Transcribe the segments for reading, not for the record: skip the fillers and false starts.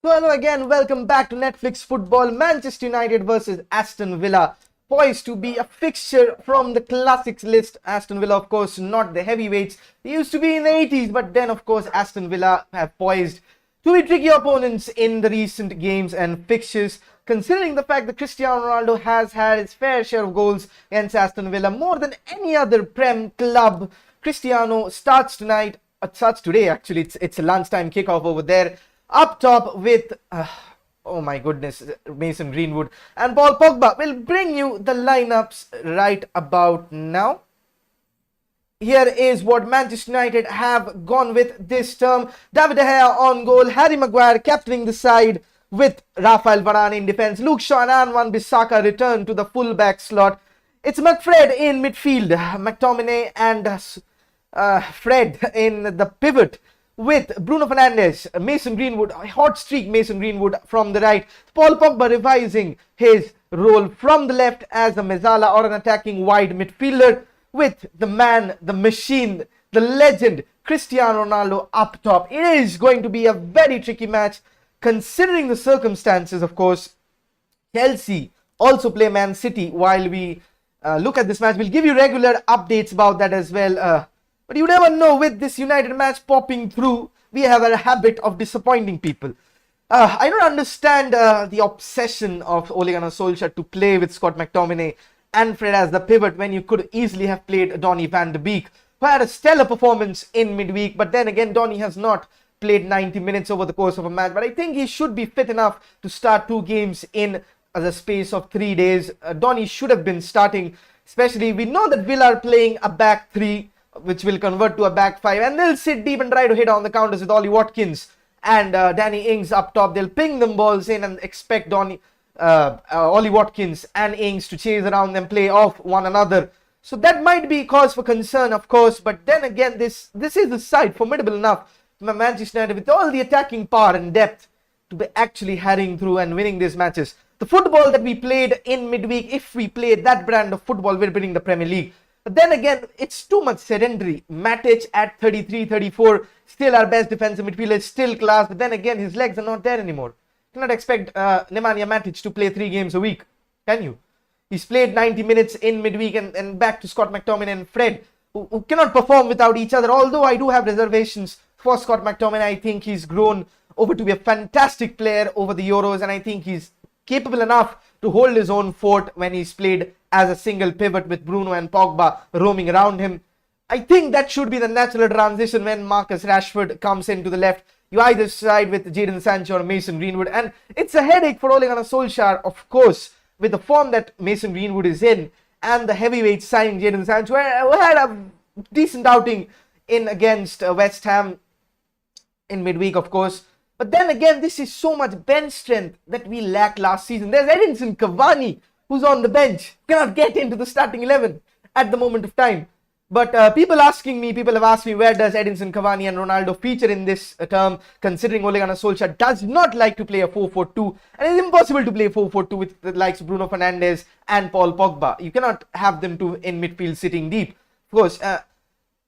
So hello again, welcome back to Netflix Football. Manchester United versus Aston Villa, poised to be a fixture from the classics list. Aston Villa, of course, not the heavyweights. They used to be in the 80s, but then, of course, Aston Villa have poised to be tricky opponents in the recent games and fixtures, considering the fact that Cristiano Ronaldo has had his fair share of goals against Aston Villa more than any other Prem club. Cristiano starts tonight. It starts today, actually. It's a lunchtime kickoff over there. Up top with, oh my goodness, Mason Greenwood and Paul Pogba will bring you the lineups right about now. Here is what Manchester United have gone with this term. David De Gea on goal, Harry Maguire captaining the side with Rafael Varane in defense. Luke Shaw and Wan-Bissaka return to the fullback slot. It's McFred in midfield, McTominay and Fred in the pivot, with Bruno Fernandes, Mason Greenwood, hot streak Mason Greenwood from the right. Paul Pogba revising his role from the left as a mezzala or an attacking wide midfielder, with the man, the machine, the legend, Cristiano Ronaldo up top. It is going to be a very tricky match considering the circumstances, of course. Chelsea also play Man City while we look at this match. We'll give you regular updates about that as well. But you never know, with this United match popping through, we have a habit of disappointing people. I don't understand the obsession of Ole Gunnar Solskjaer to play with Scott McTominay and Fred as the pivot when you could easily have played Donny van de Beek, who had a stellar performance in midweek. But then again, Donny has not played 90 minutes over the course of a match. But I think he should be fit enough to start 2 games in the space of 3 days. Donny should have been starting, especially we know that Villa are playing a back 3, which will convert to a back 5, and they'll sit deep and try to hit on the counters with Ollie Watkins and Danny Ings up top. They'll ping them balls in and expect Ollie Watkins and Ings to chase around them, play off one another. So that might be cause for concern, of course. But then again, this is a side formidable enough for Manchester United with all the attacking power and depth to be actually harrying through and winning these matches. The football that we played in midweek, if we played that brand of football, we're winning the Premier League. But then again, it's too much sedentary. Matic at 33, 34, still our best defensive midfielder, still class. But then again, his legs are not there anymore. You cannot expect Nemanja Matic to play 3 games a week, can you? He's played 90 minutes in midweek and back to Scott McTominay and Fred, who cannot perform without each other. Although I do have reservations for Scott McTominay. I think he's grown over to be a fantastic player over the Euros, and I think he's capable enough to hold his own fort when he's played as a single pivot with Bruno and Pogba roaming around him. I think that should be the natural transition when Marcus Rashford comes into the left. You either side with Jadon Sancho or Mason Greenwood, and it's a headache for Ole Gunnar Solskjaer, of course, with the form that Mason Greenwood is in and the heavyweight signing Jadon Sancho, who had a decent outing in against West Ham in midweek, of course. But then again, this is so much bench strength that we lacked last season. There's Edinson Cavani, who's on the bench, cannot get into the starting 11 at the moment of time. But people have asked me, where does Edinson Cavani and Ronaldo feature in this term, considering Ole Gunnar Solskjaer does not like to play a 4-4-2, and it's impossible to play 4-4-2 with the likes of Bruno Fernandes and Paul Pogba. You cannot have them two in midfield sitting deep. Of course,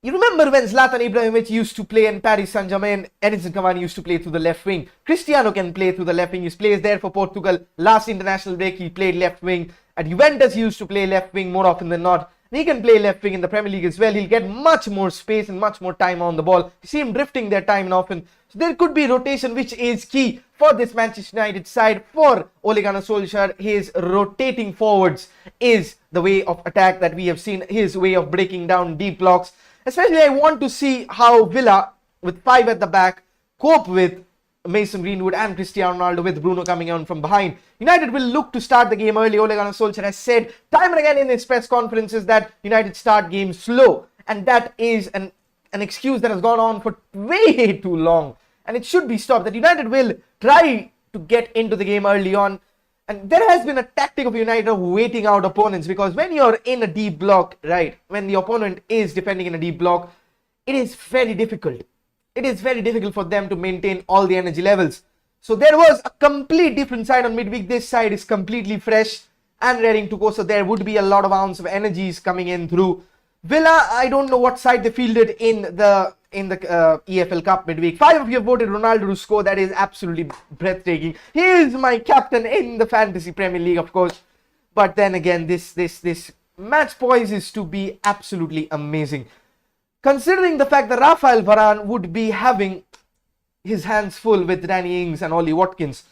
you remember when Zlatan Ibrahimovic used to play in Paris Saint-Germain, Edinson Cavani used to play through the left wing. Cristiano can play through the left wing. He plays there for Portugal. Last international break, he played left wing. At Juventus, he used to play left wing more often than not. And he can play left wing in the Premier League as well. He'll get much more space and much more time on the ball. You see him drifting there time and often. So there could be rotation, which is key for this Manchester United side. For Ole Gunnar Solskjaer, his rotating forwards is the way of attack that we have seen, his way of breaking down deep blocks. Especially, I want to see how Villa, with 5 at the back, cope with Mason Greenwood and Cristiano Ronaldo, with Bruno coming on from behind. United will look to start the game early. Ole Gunnar Solskjaer has said time and again in his press conferences that United start games slow. And that is an excuse that has gone on for way too long. And it should be stopped. That United will try to get into the game early on. And there has been a tactic of United of waiting out opponents, because when you're in a deep block, right, when the opponent is defending in a deep block, it is very difficult. It is very difficult for them to maintain all the energy levels. So there was a complete different side on midweek. This side is completely fresh and raring to go. So there would be a lot of ounce of energies coming in through. Villa, I don't know what side they fielded in the in the EFL Cup midweek. 5 of you have voted Ronaldo to score. That is absolutely breathtaking. He is my captain in the Fantasy Premier League, of course. But then again, this match poises to be absolutely amazing. Considering the fact that Rafael Varane would be having his hands full with Danny Ings and Ollie Watkins.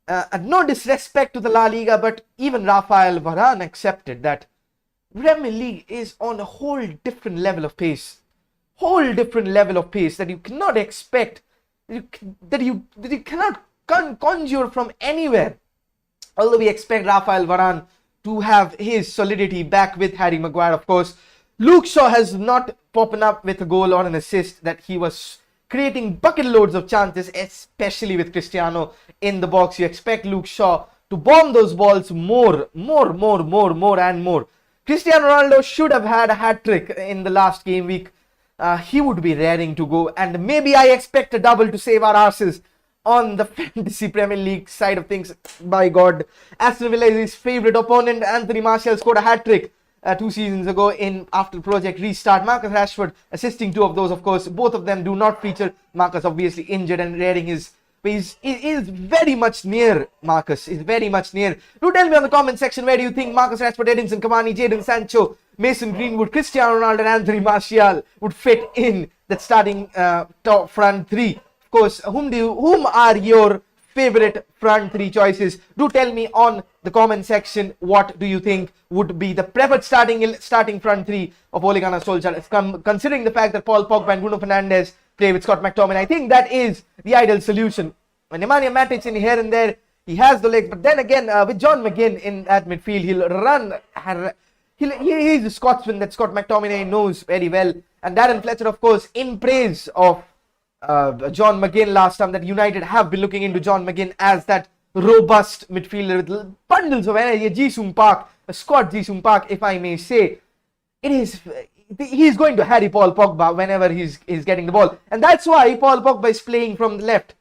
And no disrespect to the La Liga, but even Rafael Varane accepted that Premier League is on a whole different level of pace. Whole different level of pace that you cannot expect, that you cannot conjure from anywhere. Although we expect Rafael Varane to have his solidity back with Harry Maguire, of course. Luke Shaw has not popped up with a goal or an assist, that he was creating bucket loads of chances, especially with Cristiano in the box. You expect Luke Shaw to bomb those balls more and more. Cristiano Ronaldo should have had a hat-trick in the last game week. He would be raring to go, and maybe I expect a double to save our arses on the Fantasy Premier League side of things. By God, Aston Villa is his favourite opponent. Anthony Martial scored a hat-trick 2 seasons ago after Project Restart. Marcus Rashford assisting 2 of those, of course. Both of them do not feature. Marcus obviously injured and raring his. He is very much near. Marcus is very much near. Do tell me on the comment section, where do you think Marcus Rashford, Edinson Cavani, Jadon Sancho, Mason Greenwood, Cristiano Ronaldo and Anthony Martial would fit in that starting top front 3. Of course, whom are your favorite front 3 choices? Do tell me on the comment section, what do you think would be the preferred starting front 3 of Ole Gunnar Solskjaer, considering the fact that Paul Pogba and Bruno Fernandes play with Scott McTominay. I think that is the ideal solution. When Nemanja Matic in here and there, he has the legs, but then again, with John McGinn in at midfield, he'll run. He's a Scotsman that Scott McTominay knows very well. And Darren Fletcher, of course, in praise of John McGinn last time, that United have been looking into John McGinn as that robust midfielder with bundles of energy. Ji-sung Park, a Scott Ji-sung Park, if I may say. He's going to harry Paul Pogba whenever he's getting the ball. And that's why Paul Pogba is playing from the left.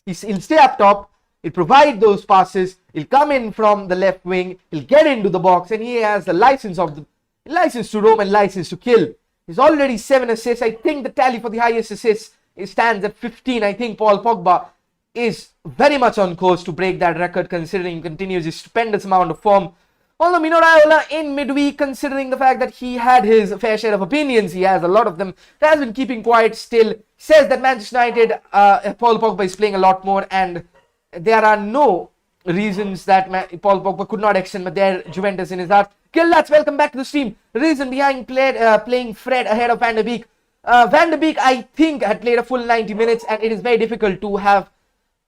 He'll stay up top, he'll provide those passes, he'll come in from the left wing, he'll get into the box, and he has the license to roam and license to kill. He's already 7 assists. I think the tally for the highest assists stands at 15. I think Paul Pogba is very much on course to break that record, considering he continues his stupendous amount of form. Although Mino Raiola in midweek, considering the fact that he had his fair share of opinions, he has a lot of them, has been keeping quiet still, says that Manchester United, Paul Pogba is playing a lot more, and there are no reasons that Paul Pogba could not extend their Juventus in his heart. Killats, welcome back to the stream. Reason behind playing Fred ahead of Van de Beek. Van de Beek, I think, had played a full 90 minutes, and it is very difficult to have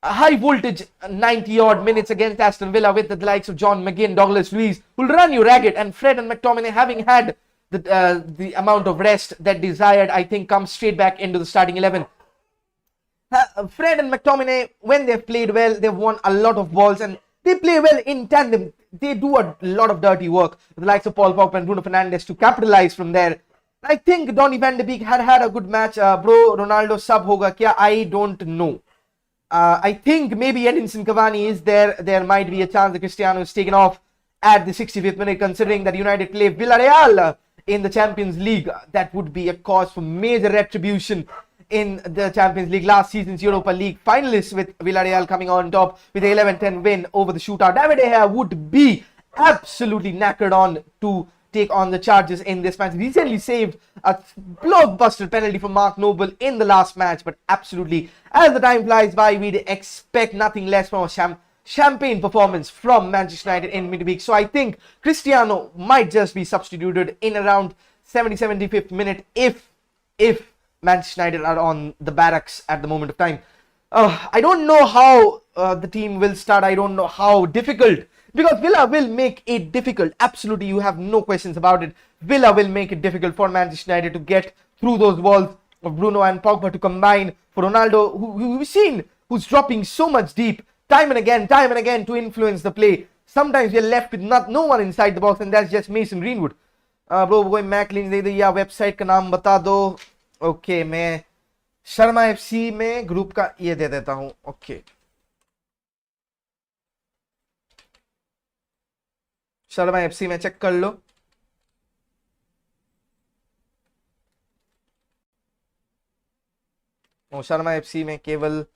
a high voltage 90 odd minutes against Aston Villa with the likes of John McGinn, Douglas Luiz, who'll run you ragged, and Fred and McTominay, having had the amount of rest that desired, I think, comes straight back into the starting 11. Fred and McTominay, when they've played well, they've won a lot of balls, and they play well in tandem. They do a lot of dirty work with the likes of Paul Pogba and Bruno Fernandes to capitalize from there. I think Donny van de Beek had a good match. Bro, Ronaldo sub hoga kya? I don't know. I think maybe Edinson Cavani is there. There might be a chance that Cristiano is taken off at the 65th minute, considering that United play Villarreal in the Champions League. That would be a cause for major retribution in the Champions League. Last season's Europa League finalists, with Villarreal coming on top with the 11-10 win over the shootout. David De Gea would be absolutely knackered on to take on the charges in this match. Recently saved a blockbuster penalty from Mark Noble in the last match, but absolutely, as the time flies by, we'd expect nothing less from a champagne performance from Manchester United in midweek. So I think Cristiano might just be substituted in around 75th minute if Manchester United are on the barracks at the moment of time. I don't know how the team will start. I don't know how difficult, because Villa will make it difficult. Absolutely, you have no questions about it. Villa will make it difficult for Manchester United to get through those walls of Bruno and Pogba to combine for Ronaldo, who we've seen, who's dropping so much deep time and again to influence the play. Sometimes we're left with no one inside the box, and that's just Mason Greenwood. Bro, कोई Mac link दे दो या website का नाम बता दो. Okay, मैं Sharma FC में group का ये दे देता हूं. ओके, शर्मा एफसी में चेक कर लो. Oh, Sharma FC mein Keval,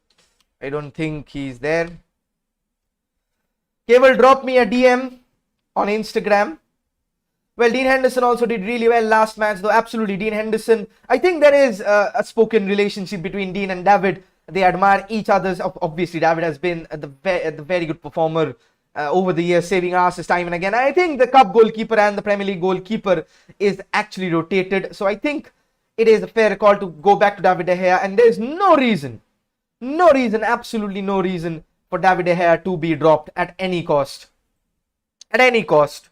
I don't think he's there. Keval dropped me a DM on Instagram. Well, Dean Henderson also did really well last match, though. Absolutely, Dean Henderson. I think there is a spoken relationship between Dean and David. They admire each other's. Obviously, David has been the very good performer over the years, saving asses time and again. I think the cup goalkeeper and the Premier League goalkeeper is actually rotated. So I think it is a fair call to go back to David De Gea. And there's no reason, absolutely no reason for David De Gea to be dropped at any cost. At any cost.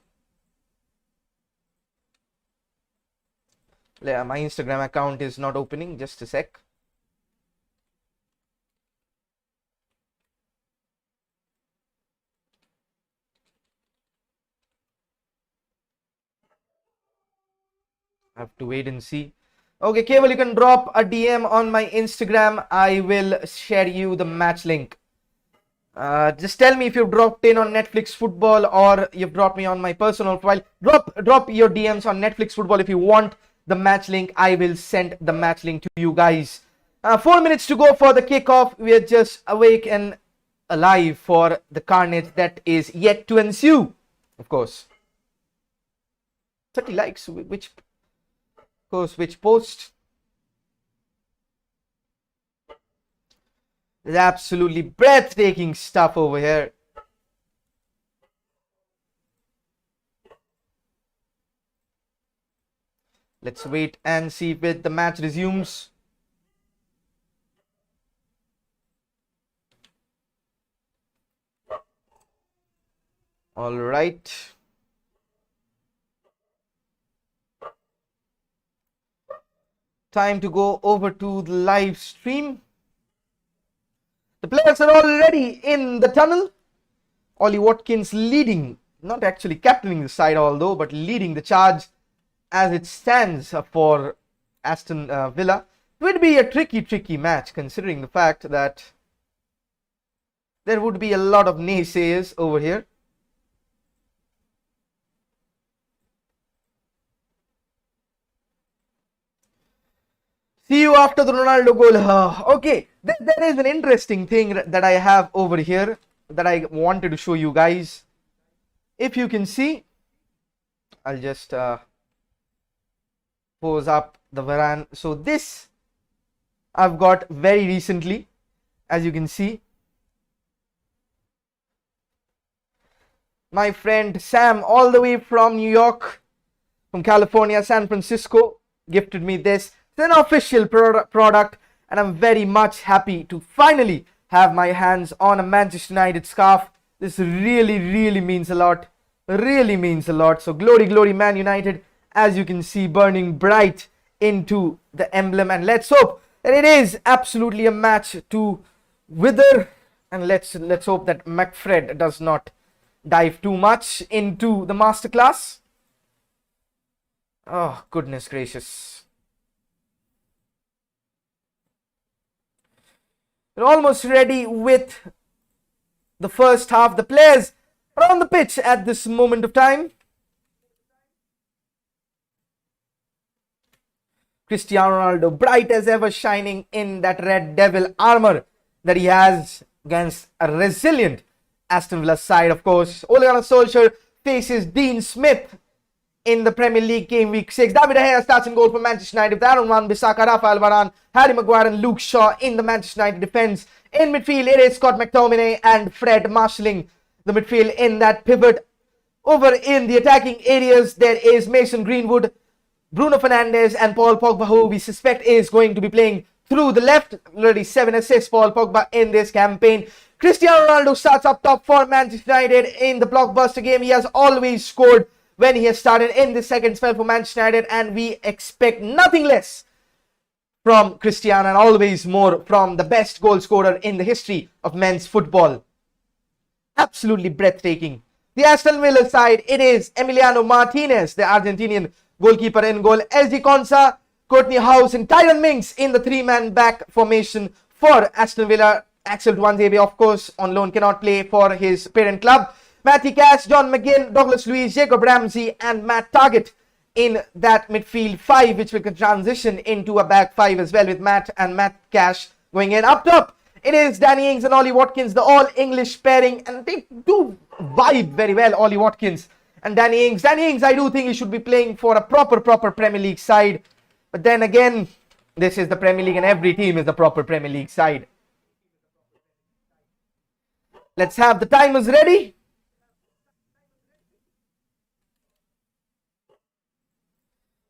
My Instagram account is not opening. Just a sec. I have to wait and see. Okay, Keval, you can drop a DM on my Instagram. I will share you the match link. Just tell me if you've dropped in on Netflix Football or you've dropped me on my personal profile. Drop your DMs on Netflix Football if you want the match link. I will send the match link to you guys. 4 minutes to go for the kickoff. We are just awake and alive for the carnage that is yet to ensue. Of course. 30 likes. Which post? There's absolutely breathtaking stuff over here. Let's wait and see if the match resumes. All right. Time to go over to the live stream. The players are already in the tunnel. Ollie Watkins leading, not actually captaining the side although, but leading the charge as it stands for Aston Villa. It would be a tricky match considering the fact that there would be a lot of naysayers over here. See you after the Ronaldo goal. Okay, there is an interesting thing that I have over here that I wanted to show you guys. If you can see, I'll just pose up the Varane. So this I've got very recently, as you can see. My friend Sam, all the way from New York, from California, San Francisco, gifted me this. It's an official product, and I'm very much happy to finally have my hands on a Manchester United scarf. This really means a lot. Really means a lot. So glory Man United, as you can see, burning bright into the emblem. And let's hope that it is absolutely a match to wither. And let's hope that McFred does not dive too much into the masterclass. Oh, goodness gracious. We're almost ready with the first half. The players are on the pitch at this moment of time. Cristiano Ronaldo, bright as ever, shining in that red devil armor that he has against a resilient Aston Villa side, of course. Ole Gunnar Solskjaer faces Dean Smith in the Premier League game week 6. David De Gea starts in goal for Manchester United with Aaron Wan-Bissaka, Rafael Varane, Harry Maguire and Luke Shaw in the Manchester United defence. In midfield, it is Scott McTominay and Fred marshalling the midfield in that pivot. Over in the attacking areas, there is Mason Greenwood, Bruno Fernandes and Paul Pogba, who we suspect is going to be playing through the left. Already 7 assists, Paul Pogba, in this campaign. Cristiano Ronaldo starts up top for Manchester United in the blockbuster game. He has always scored when he has started in the second spell for Manchester United, and we expect nothing less from Cristiano and always more from the best goal scorer in the history of men's football. Absolutely breathtaking. The Aston Villa side, it is Emiliano Martinez, the Argentinian goalkeeper, in goal. LG Konsa, Courtney House and Tyron Mings in the three-man back formation for Aston Villa. Axel Tuanzebe, of course, on loan, cannot play for his parent club. Matty Cash, John McGinn, Douglas Luiz, Jacob Ramsey and Matt Targett in that midfield 5, which will transition into a back 5 as well, with Matt and Matt Cash going in. Up top, it is Danny Ings and Ollie Watkins, the all-English pairing, and they do vibe very well, Ollie Watkins and Danny Ings. Danny Ings, I do think he should be playing for a proper Premier League side. But then again, this is the Premier League and every team is the proper Premier League side. Let's have the timers ready.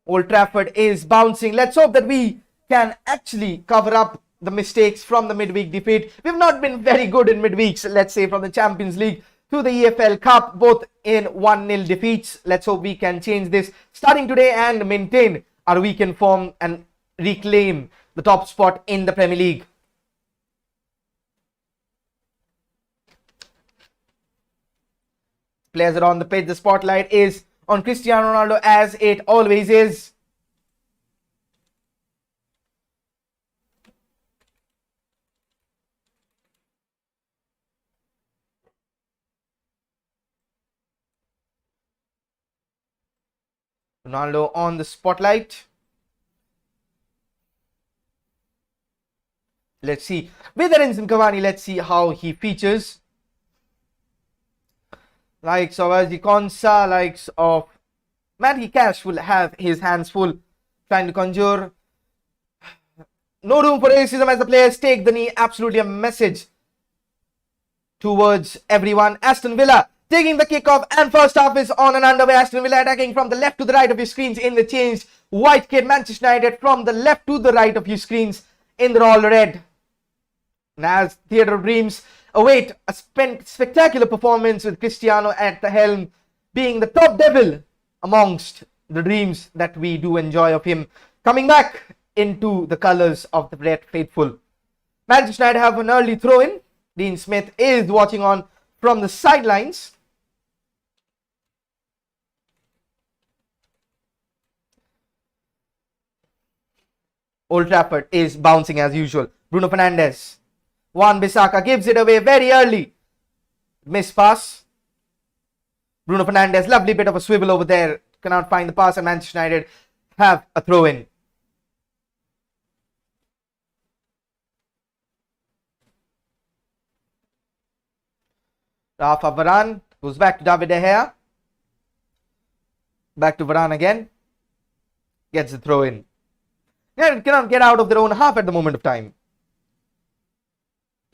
Old Trafford is bouncing. Let's hope that we can actually cover up the mistakes from the midweek defeat. We've not been very good in midweeks, let's say, from the Champions League to the EFL Cup, both in 1-0 defeats. Let's hope we can change this starting today and maintain our weekend form and reclaim the top spot in the Premier League. Players are on the pitch. The spotlight is on Cristiano Ronaldo, as it always is. Ronaldo on the spotlight. Let's see. With Edinson Cavani, let's see how he features. Likes of Azi Konsa, likes of Matty Cash will have his hands full trying to conjure. No room for racism as the players take the knee. Absolutely a message towards everyone. Aston Villa taking the kickoff, and first half is on and underway. Aston Villa attacking from the left to the right of your screens in the changed white kit. Manchester United from the left to the right of your screens in the all red. And as Theatre of Dreams await a spectacular performance with Cristiano at the helm, being the top devil amongst the dreams that we do enjoy of him, coming back into the colours of the Red Faithful. Manchester United have an early throw-in. Dean Smith is watching on from the sidelines. Old Trafford is bouncing as usual. Bruno Fernandes. Wan-Bissaka gives it away very early. Miss pass. Bruno Fernandes, lovely bit of a swivel over there. Cannot find the pass, and Manchester United have a throw-in. Rafa Varane goes back to David De Gea. Back to Varane again. Gets the throw-in. United cannot get out of their own half at the moment of time.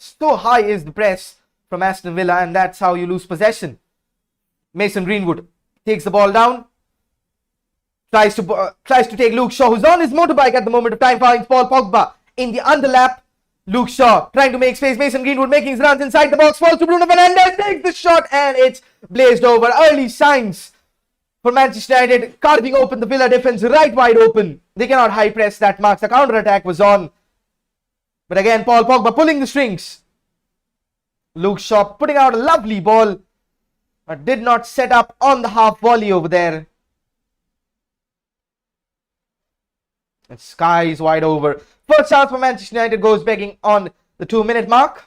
So high is the press from Aston Villa, and that's how you lose possession. Mason Greenwood takes the ball down. Tries to take Luke Shaw, who's on his motorbike at the moment of time, finds Paul Pogba in the underlap. Luke Shaw trying to make space. Mason Greenwood making his runs inside the box. Falls to Bruno Fernandes. Takes the shot, and it's blazed over. Early signs for Manchester United, carving open the Villa defense right wide open. They cannot high press that much. The counter attack was on. But again, Paul Pogba pulling the strings. Luke Shaw putting out a lovely ball, but did not set up on the half volley over there. And skies wide over. First chance for Manchester United goes begging on the 2-minute mark.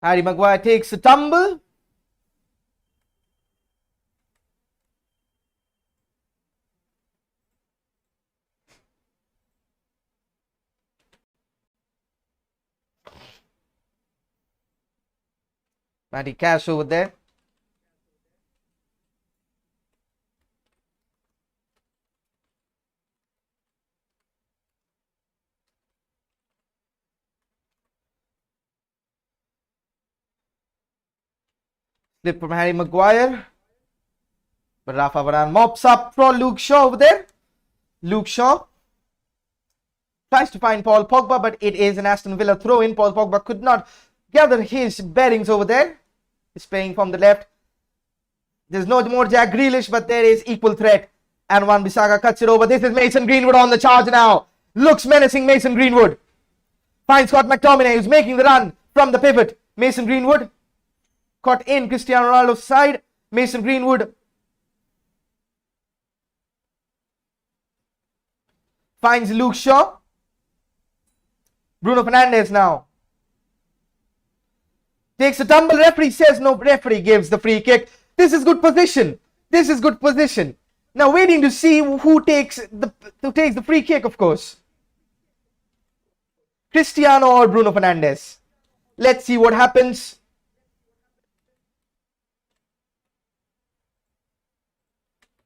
Harry Maguire takes a tumble. Matty Cash over there. Slip from Harry Maguire. But Rafa Varane mops up for Luke Shaw over there. Luke Shaw tries to find Paul Pogba, but it is an Aston Villa throw-in. Paul Pogba could not gather his bearings over there. He's playing from the left. There's no more Jack Grealish, but there is equal threat. And Wan-Bissaka cuts it over. This is Mason Greenwood on the charge now. Looks menacing, Mason Greenwood. Finds Scott McTominay, who's making the run from the pivot. Mason Greenwood caught in Cristiano Ronaldo's side. Mason Greenwood finds Luke Shaw. Bruno Fernandes now takes a tumble. Referee says no. Referee gives the free kick. This is good position. This is good position. Now waiting to see who takes the free kick, of course. Cristiano or Bruno Fernandes. Let's see what happens.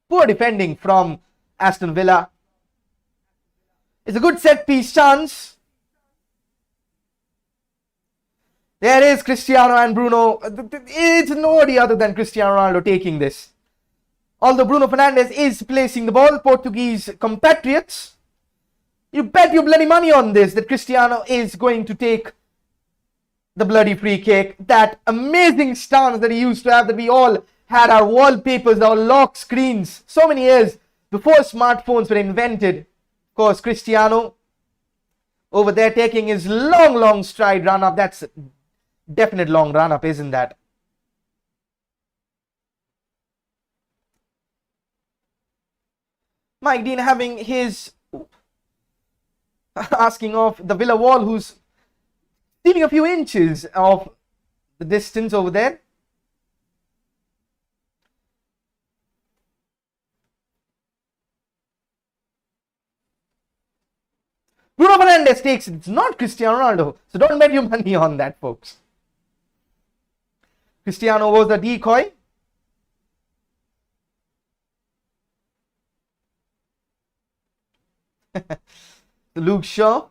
Poor defending from Aston Villa. It's a good set piece chance. There is Cristiano and Bruno. It's nobody other than Cristiano Ronaldo taking this. Although Bruno Fernandes is placing the ball, Portuguese compatriots, you bet your bloody money on this that Cristiano is going to take the bloody free kick. That amazing stance that he used to have, that we all had our wallpapers, our lock screens, so many years before smartphones were invented. Of course, Cristiano over there taking his long stride run up. That's a definite long run up, isn't that? Mike Dean having his asking of the Villa wall, who's stealing a few inches of the distance over there. Bruno Fernandes takes it. It's not Cristiano Ronaldo. So don't bet your money on that, folks. Cristiano was the decoy. Luke Shaw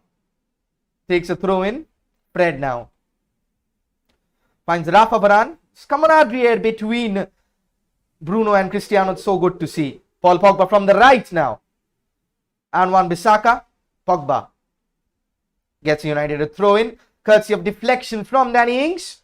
takes a throw in. Fred now finds Rafa Varane. It's camaraderie here between Bruno and Cristiano. It's so good to see. Paul Pogba from the right now. And Wan-Bissaka. Pogba gets United a throw in, courtesy of deflection from Danny Ings.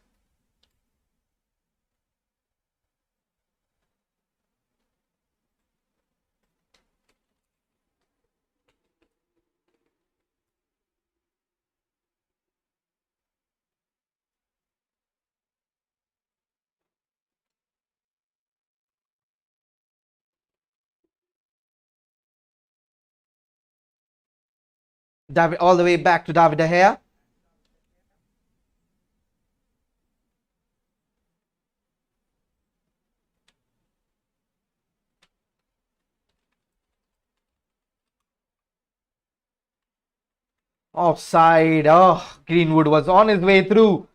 David, all the way back to David De Gea. Offside. Oh, Greenwood was on his way through.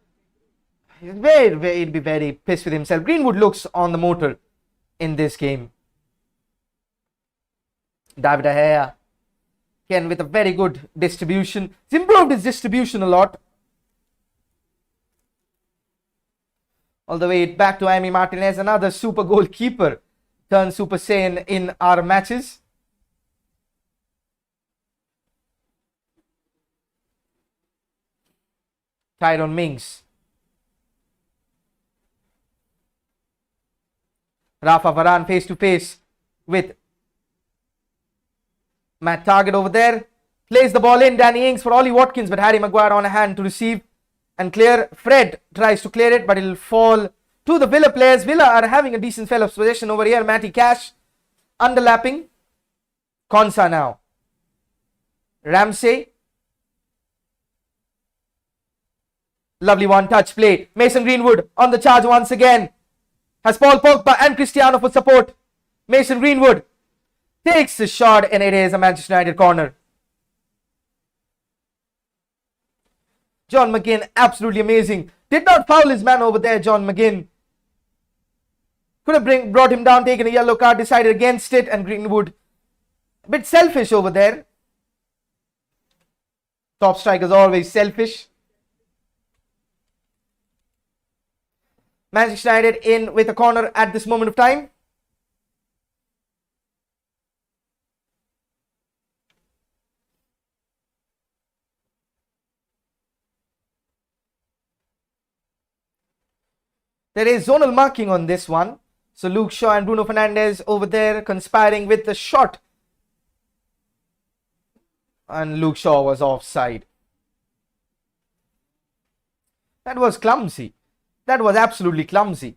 He'd be very pissed with himself. Greenwood looks on the motor in this game. David De Gea. Again, with a very good distribution. He's improved his distribution a lot. All the way back to Amy Martinez, another super goalkeeper turned Super Saiyan in our matches. Tyrone Mings. Rafa Varane face to face with Matt Target over there. Plays the ball in. Danny Ings for Ollie Watkins, but Harry Maguire on a hand to receive and clear. Fred tries to clear it, but it'll fall to the Villa players. Villa are having a decent spell of possession over here. Matty Cash underlapping. Konsa now. Ramsey. Lovely one-touch play. Mason Greenwood on the charge once again. Has Paul Pogba and Cristiano for support. Mason Greenwood takes the shot and it is a Manchester United corner. John McGinn, absolutely amazing. Did not foul his man over there, John McGinn. Could have brought him down, taken a yellow card, decided against it, and Greenwood a bit selfish over there. Top strikers always selfish. Manchester United in with a corner at this moment of time. There is zonal marking on this one. So Luke Shaw and Bruno Fernandes over there conspiring with the shot. And Luke Shaw was offside. That was clumsy. That was absolutely clumsy.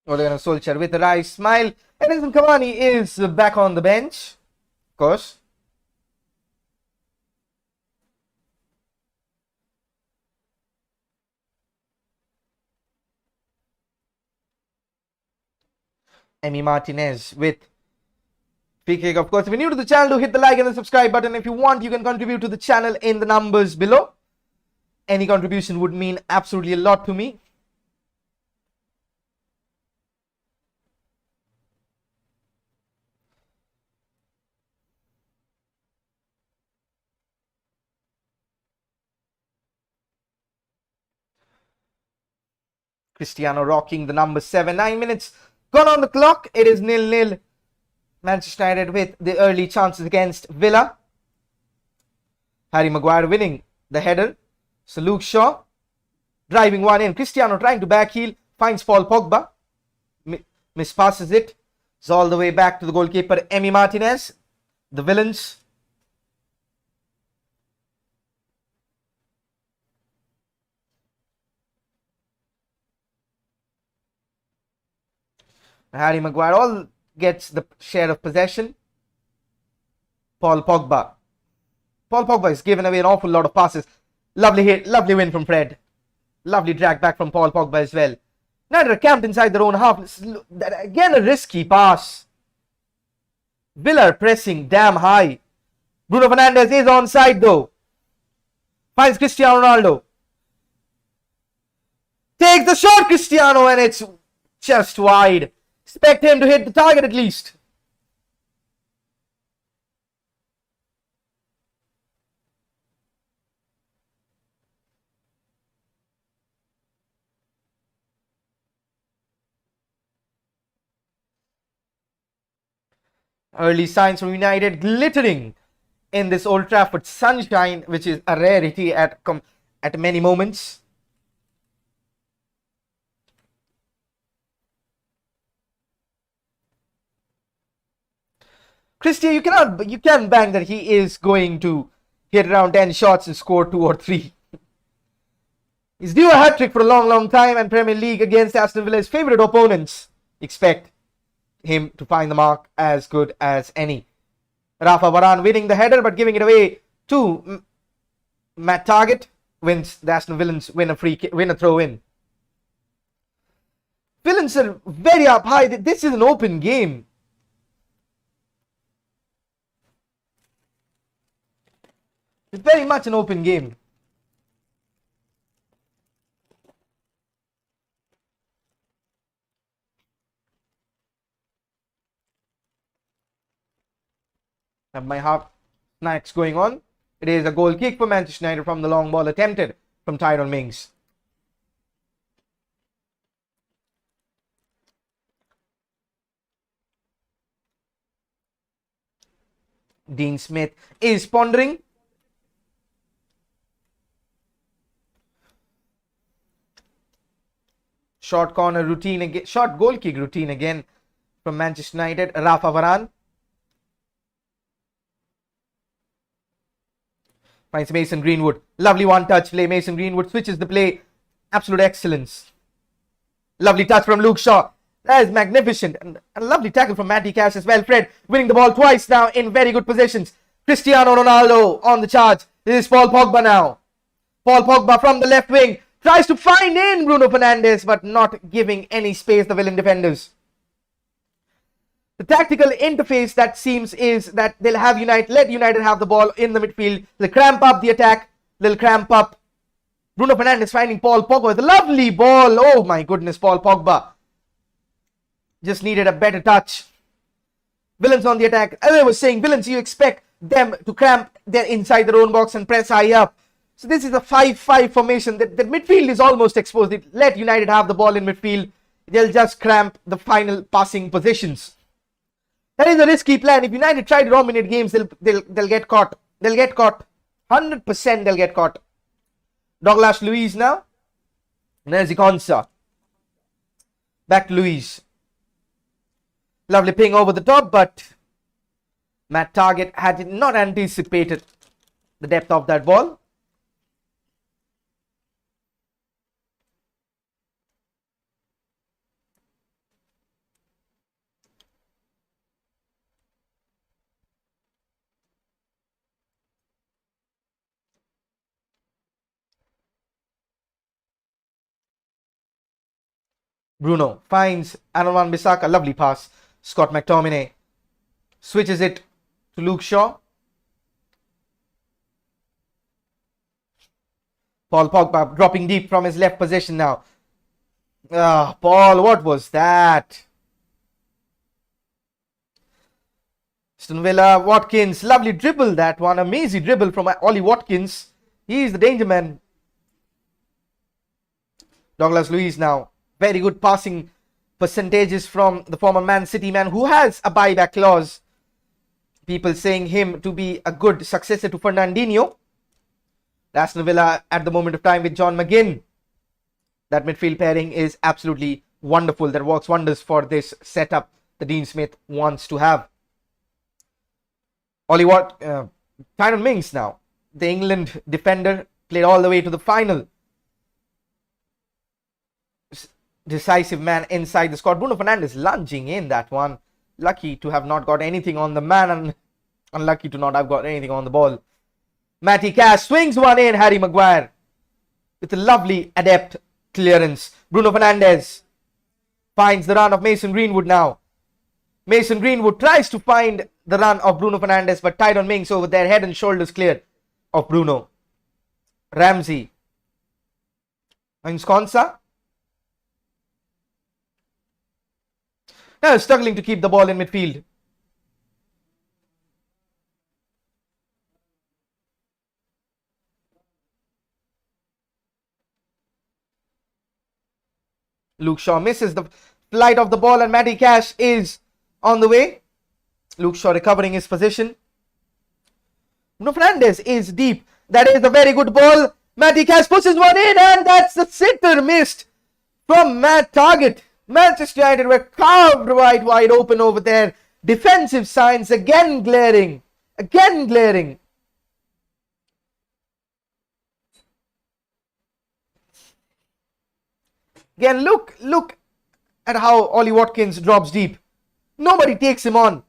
Ole Gunnar Solskjaer with a wry smile. Edinson Cavani is back on the bench, of course. Emi Martinez with free kick, of course. If you're new to the channel, do hit the like and the subscribe button. If you want, you can contribute to the channel in the numbers below. Any contribution would mean absolutely a lot to me. Cristiano rocking the number 7. 9 minutes gone on the clock. It is 0-0. Manchester United with the early chances against Villa. Harry Maguire winning the header. So Luke Shaw driving one in. Cristiano trying to backheel. Finds Paul Pogba. Mispasses it. It's all the way back to the goalkeeper Emi Martinez. The villains. Harry Maguire all gets the share of possession. Paul Pogba. Paul Pogba has given away an awful lot of passes. Lovely hit, lovely win from Fred. Lovely drag back from Paul Pogba as well. United are camped inside their own half. Again, a risky pass. Villa are pressing damn high. Bruno Fernandes is onside though. Finds Cristiano Ronaldo. Takes the shot, Cristiano, and it's just wide. Expect him to hit the target at least. Early signs from United glittering in this Old Trafford sunshine, which is a rarity at many moments. Christian, you can bank that he is going to hit around 10 shots and score 2 or 3. He's due a hat-trick for a long time, and Premier League against Aston Villa's favourite opponents expect him to find the mark as good as any. Rafa Varane winning the header but giving it away to Matt Target. Wins the Aston Villains win a throw in. Villains are very up high. This is an open game. It's very much an open game. Have my half snacks going on. It is a goal kick for Manchester United from the long ball attempted from Tyrone Mings. Dean Smith is pondering. Short corner routine again, short goal kick routine again from Manchester United. Rafa Varane finds Mason Greenwood. Lovely one-touch play. Mason Greenwood switches the play. Absolute excellence. Lovely touch from Luke Shaw. That is magnificent. And a lovely tackle from Matty Cash as well. Fred winning the ball twice now in very good positions. Cristiano Ronaldo on the charge. This is Paul Pogba now. Paul Pogba from the left wing. Tries to find in Bruno Fernandes, but not giving any space the villain defenders. The tactical interface that seems is that they'll have let United have the ball in the midfield. They'll cramp up the attack. They'll cramp up. Bruno Fernandes finding Paul Pogba with a lovely ball. Oh my goodness, Paul Pogba. Just needed a better touch. Villains on the attack. As I was saying, villains, you expect them to cramp their inside their own box and press high up. So this is a 5-5 formation. The midfield is almost exposed. They let United have the ball in midfield. They'll just cramp the final passing positions. That is a risky plan. If United try to dominate games, they'll get caught. They'll get caught. 100% they'll get caught. Douglas Luiz now. There's Ikonsa. Back to Luiz. Lovely ping over the top, but Matt Targett had not anticipated the depth of that ball. Bruno finds Aaron Wan-Bissaka. Lovely pass. Scott McTominay switches it to Luke Shaw. Paul Pogba dropping deep from his left possession now. Paul, what was that? Aston Villa, Watkins, lovely dribble that one. Amazing dribble from Ollie Watkins. He's the danger man. Douglas Luiz now. Very good passing percentages from the former Man City man who has a buyback clause. People saying him to be a good successor to Fernandinho. Aston Villa at the moment of time with John McGinn. That midfield pairing is absolutely wonderful. That works wonders for this setup the Dean Smith wants to have. Tyron Mings now. The England defender played all the way to the final. Decisive man inside the squad. Bruno Fernandes lunging in that one. Lucky to have not got anything on the man and unlucky to not have got anything on the ball. Matty Cash swings one in. Harry Maguire with a lovely adept clearance. Bruno Fernandes finds the run of Mason Greenwood now. Mason Greenwood tries to find the run of Bruno Fernandes, but Tyron Mings over there, head and shoulders clear of Bruno. Ramsey finds Konsa. Now struggling to keep the ball in midfield. Luke Shaw misses the flight of the ball and Matty Cash is on the way. Luke Shaw recovering his position. Bruno Fernandes is deep. That is a very good ball. Matty Cash pushes one in and that's the sitter missed from Matt Targett. Manchester United were carved wide open over there. Defensive signs again glaring. Again glaring. Again, look at how Ollie Watkins drops deep. Nobody takes him on.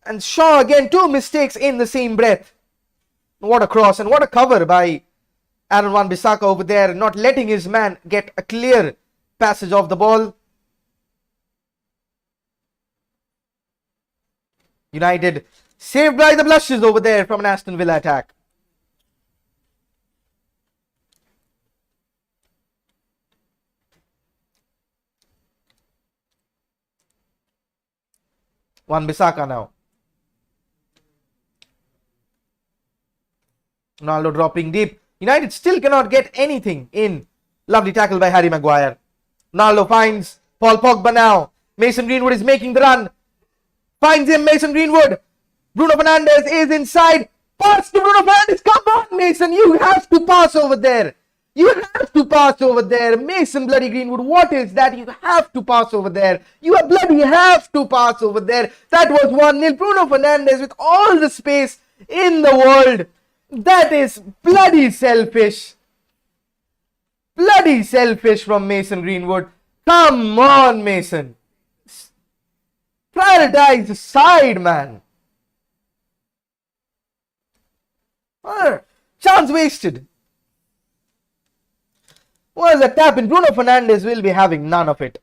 And Shaw again, two mistakes in the same breath. What a cross and what a cover by Aaron Wan-Bissaka over there, not letting his man get a clear passage of the ball. United saved by the blushes over there from an Aston Villa attack. Wan-Bissaka now. Ronaldo dropping deep. United still cannot get anything in. Lovely tackle by Harry Maguire. Ronaldo finds Paul Pogba now. Mason Greenwood is making the run. Finds him, Mason Greenwood. Bruno Fernandes is inside. Pass to Bruno Fernandes. Come on, Mason. You have to pass over there. You have to pass over there. Mason bloody Greenwood. What is that? You have to pass over there. You bloody have to pass over there. That was 1-0. Bruno Fernandes with all the space in the world. That is bloody selfish. Bloody selfish from Mason Greenwood. Come on, Mason. Prioritize the side, man. Chance wasted. Was a tap in. Bruno Fernandes will be having none of it.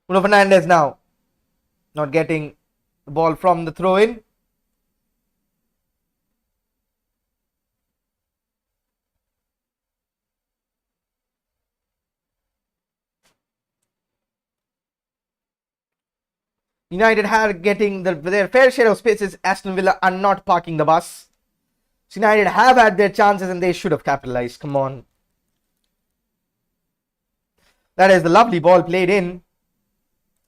Bruno Fernandes now not getting the ball from the throw-in. United are getting their fair share of spaces. Aston Villa are not parking the bus. So United have had their chances and they should have capitalized. Come on. That is the lovely ball played in.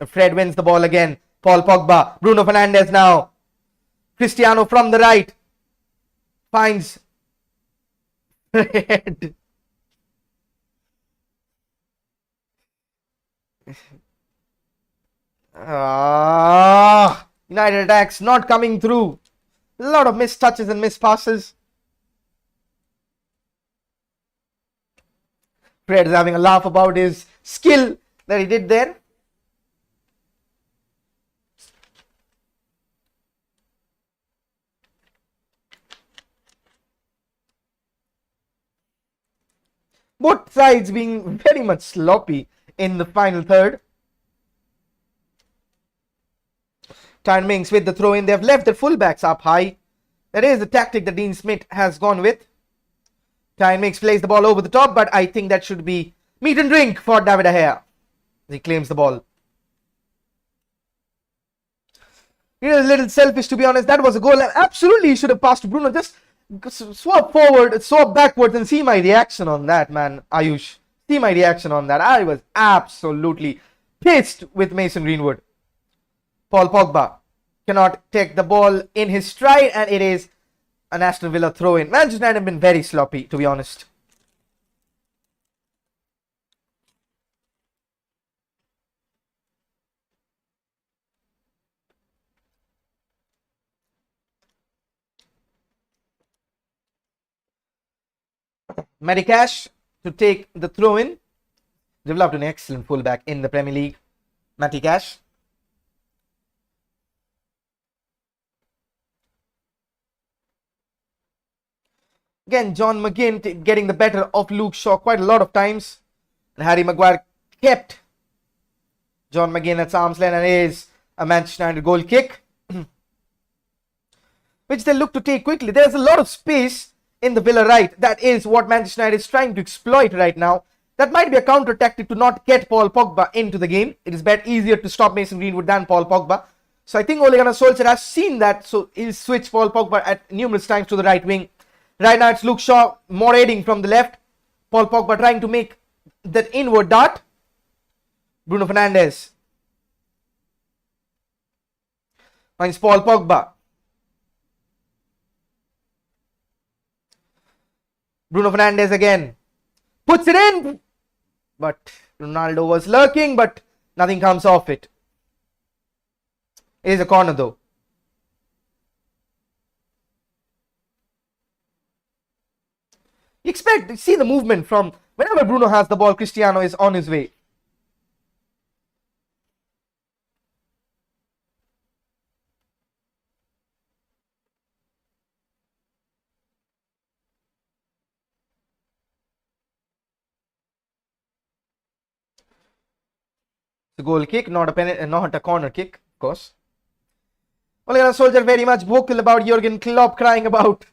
Fred wins the ball again. Paul Pogba. Bruno Fernandes now. Cristiano from the right. Finds Fred. United attacks not coming through. A lot of missed touches and missed passes. Fred is having a laugh about his skill that he did there. Both sides being very much sloppy in the final third. Tyne Mings with the throw in. They have left their fullbacks up high. That is the tactic that Dean Smith has gone with. Tyne Mings plays the ball over the top, but I think that should be meat and drink for David De Gea. He claims the ball. He was a little selfish, to be honest. That was a goal. Absolutely, he should have passed to Bruno. Just swap forward, swap backwards, and see my reaction on that, man. Ayush, see my reaction on that. I was absolutely pissed with Mason Greenwood. Paul Pogba cannot take the ball in his stride, and it is an Aston Villa throw-in. Manchester United have been very sloppy, to be honest. Medicash to take the throw-in. Developed an excellent fullback in the Premier League. Matty Cash. Again, John McGinn getting the better of Luke Shaw quite a lot of times. And Harry Maguire kept John McGinn at arm's length, and it is a Manchester United goal kick, which they look to take quickly. There's a lot of space in the Villa right. That is what Manchester United is trying to exploit right now. That might be a counter tactic to not get Paul Pogba into the game. It is easier to stop Mason Greenwood than Paul Pogba. So I think Ole Gunnar Solskjaer has seen that, so he'll switch Paul Pogba at numerous times to the right wing. Right now it's Luke Shaw more aiding from the left. Paul Pogba trying to make that inward dart. Bruno Fernandes finds Paul Pogba. Bruno Fernandes again puts it in, but Ronaldo was lurking, but nothing comes off it. It is a corner though. You expect to see the movement from whenever Bruno has the ball, Cristiano is on his way. It's a goal kick, not a corner kick, of course. Ole Gunnar Solskjaer very much vocal about Jurgen Klopp crying about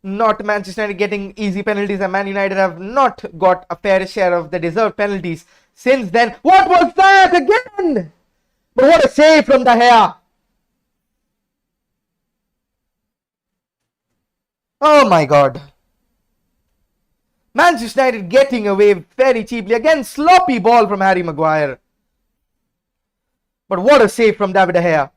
not Manchester United getting easy penalties, and Man United have not got a fair share of the deserved penalties since then. What was that again? But what a save from De Gea. Oh my god. Manchester United getting away very cheaply. Again, sloppy ball from Harry Maguire. But what a save from David De Gea.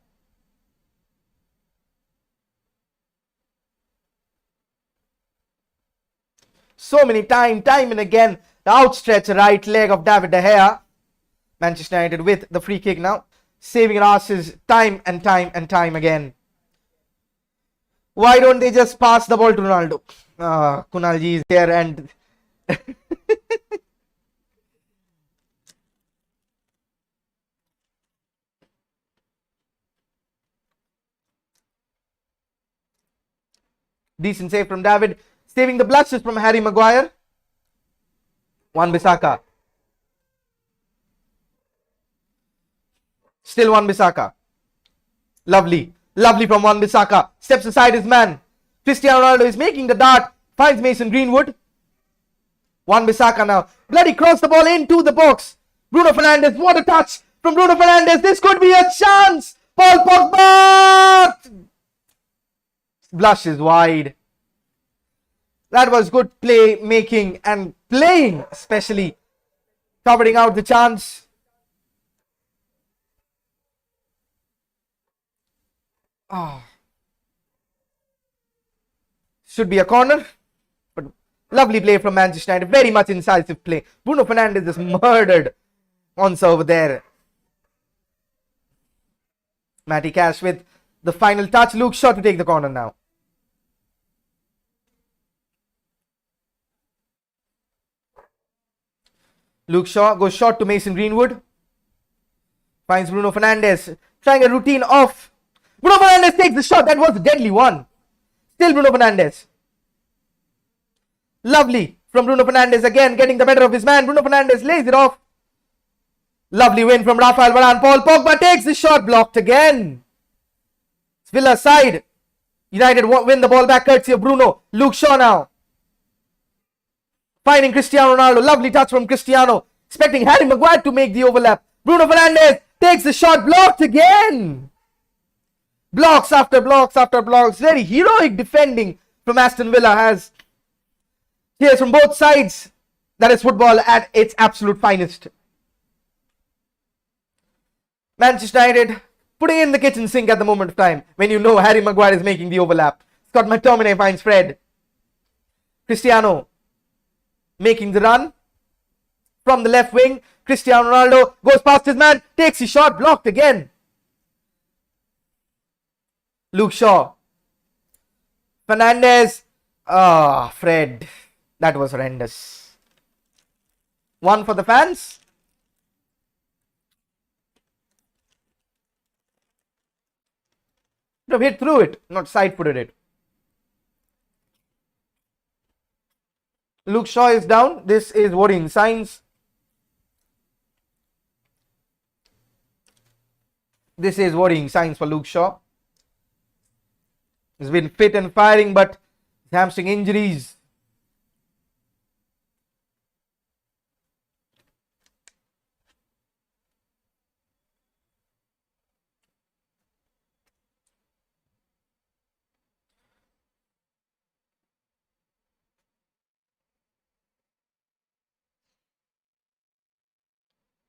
So many time and again, the outstretched right leg of David De Gea. Manchester United with the free kick now, saving our asses time and time again. Why don't they just pass the ball to Ronaldo? Kunalji is here and decent save from David. Saving the blushes from Harry Maguire. Wan-Bissaka. Still Wan-Bissaka. Lovely. Lovely from Wan-Bissaka. Steps aside his man. Cristiano Ronaldo is making the dart. Finds Mason Greenwood. Wan-Bissaka now. Bloody cross the ball into the box. Bruno Fernandes. What a touch from Bruno Fernandes. This could be a chance. Paul Pogba. Blushes wide. That was good play making and playing, especially covering out the chance. Ah, should be a corner. But lovely play from Manchester United. Very much incisive play. Bruno Fernandes is murdered once over there. Matty Cash with the final touch. Luke Shaw to take the corner now. Luke Shaw goes short to Mason Greenwood. Finds Bruno Fernandes. Trying a routine off. Bruno Fernandes takes the shot. That was a deadly one. Still Bruno Fernandes. Lovely from Bruno Fernandes again, getting the better of his man. Bruno Fernandes lays it off. Lovely win from Rafael Varane. Paul Pogba takes the shot, blocked again. It's Villa's side. United win the ball back courtesy of Bruno. Luke Shaw now. Finding Cristiano Ronaldo. Lovely touch from Cristiano. Expecting Harry Maguire to make the overlap. Bruno Fernandes takes the shot, blocked again. Blocks after blocks after blocks. Very heroic defending from Aston Villa has here's from both sides. That is football at its absolute finest. Manchester United putting in the kitchen sink at the moment of time when you know Harry Maguire is making the overlap. Scott McTominay finds Fred. Cristiano making the run from the left wing. Cristiano Ronaldo goes past his man, takes his shot, blocked again. Luke Shaw. Fernandes. Fred. That was horrendous. One for the fans. Should have hit through it, not side-footed it. Luke Shaw is down. This is worrying signs. This is worrying signs for Luke Shaw. He's been fit and firing, but hamstring injuries.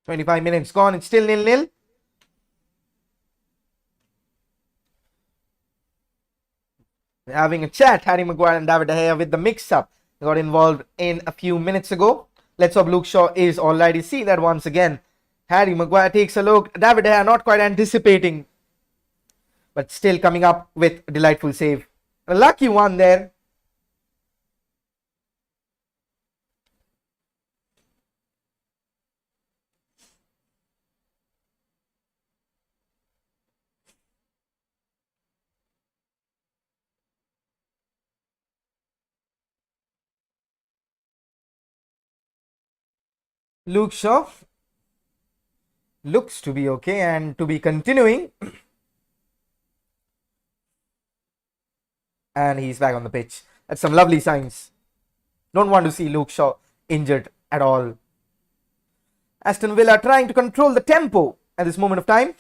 "25 minutes gone, it's still 0-0. Having a chat, Harry Maguire and David De Gea with the mix-up. They got involved in a few minutes ago. Let's hope Luke Shaw is alright. You see that once again. Harry Maguire takes a look. David De Gea not quite anticipating, but still coming up with a delightful save. A lucky one there. Luke Shaw looks to be okay and to be continuing. And he's back on the pitch. That's some lovely signs. Don't want to see Luke Shaw injured at all. Aston Villa trying to control the tempo at this moment of time.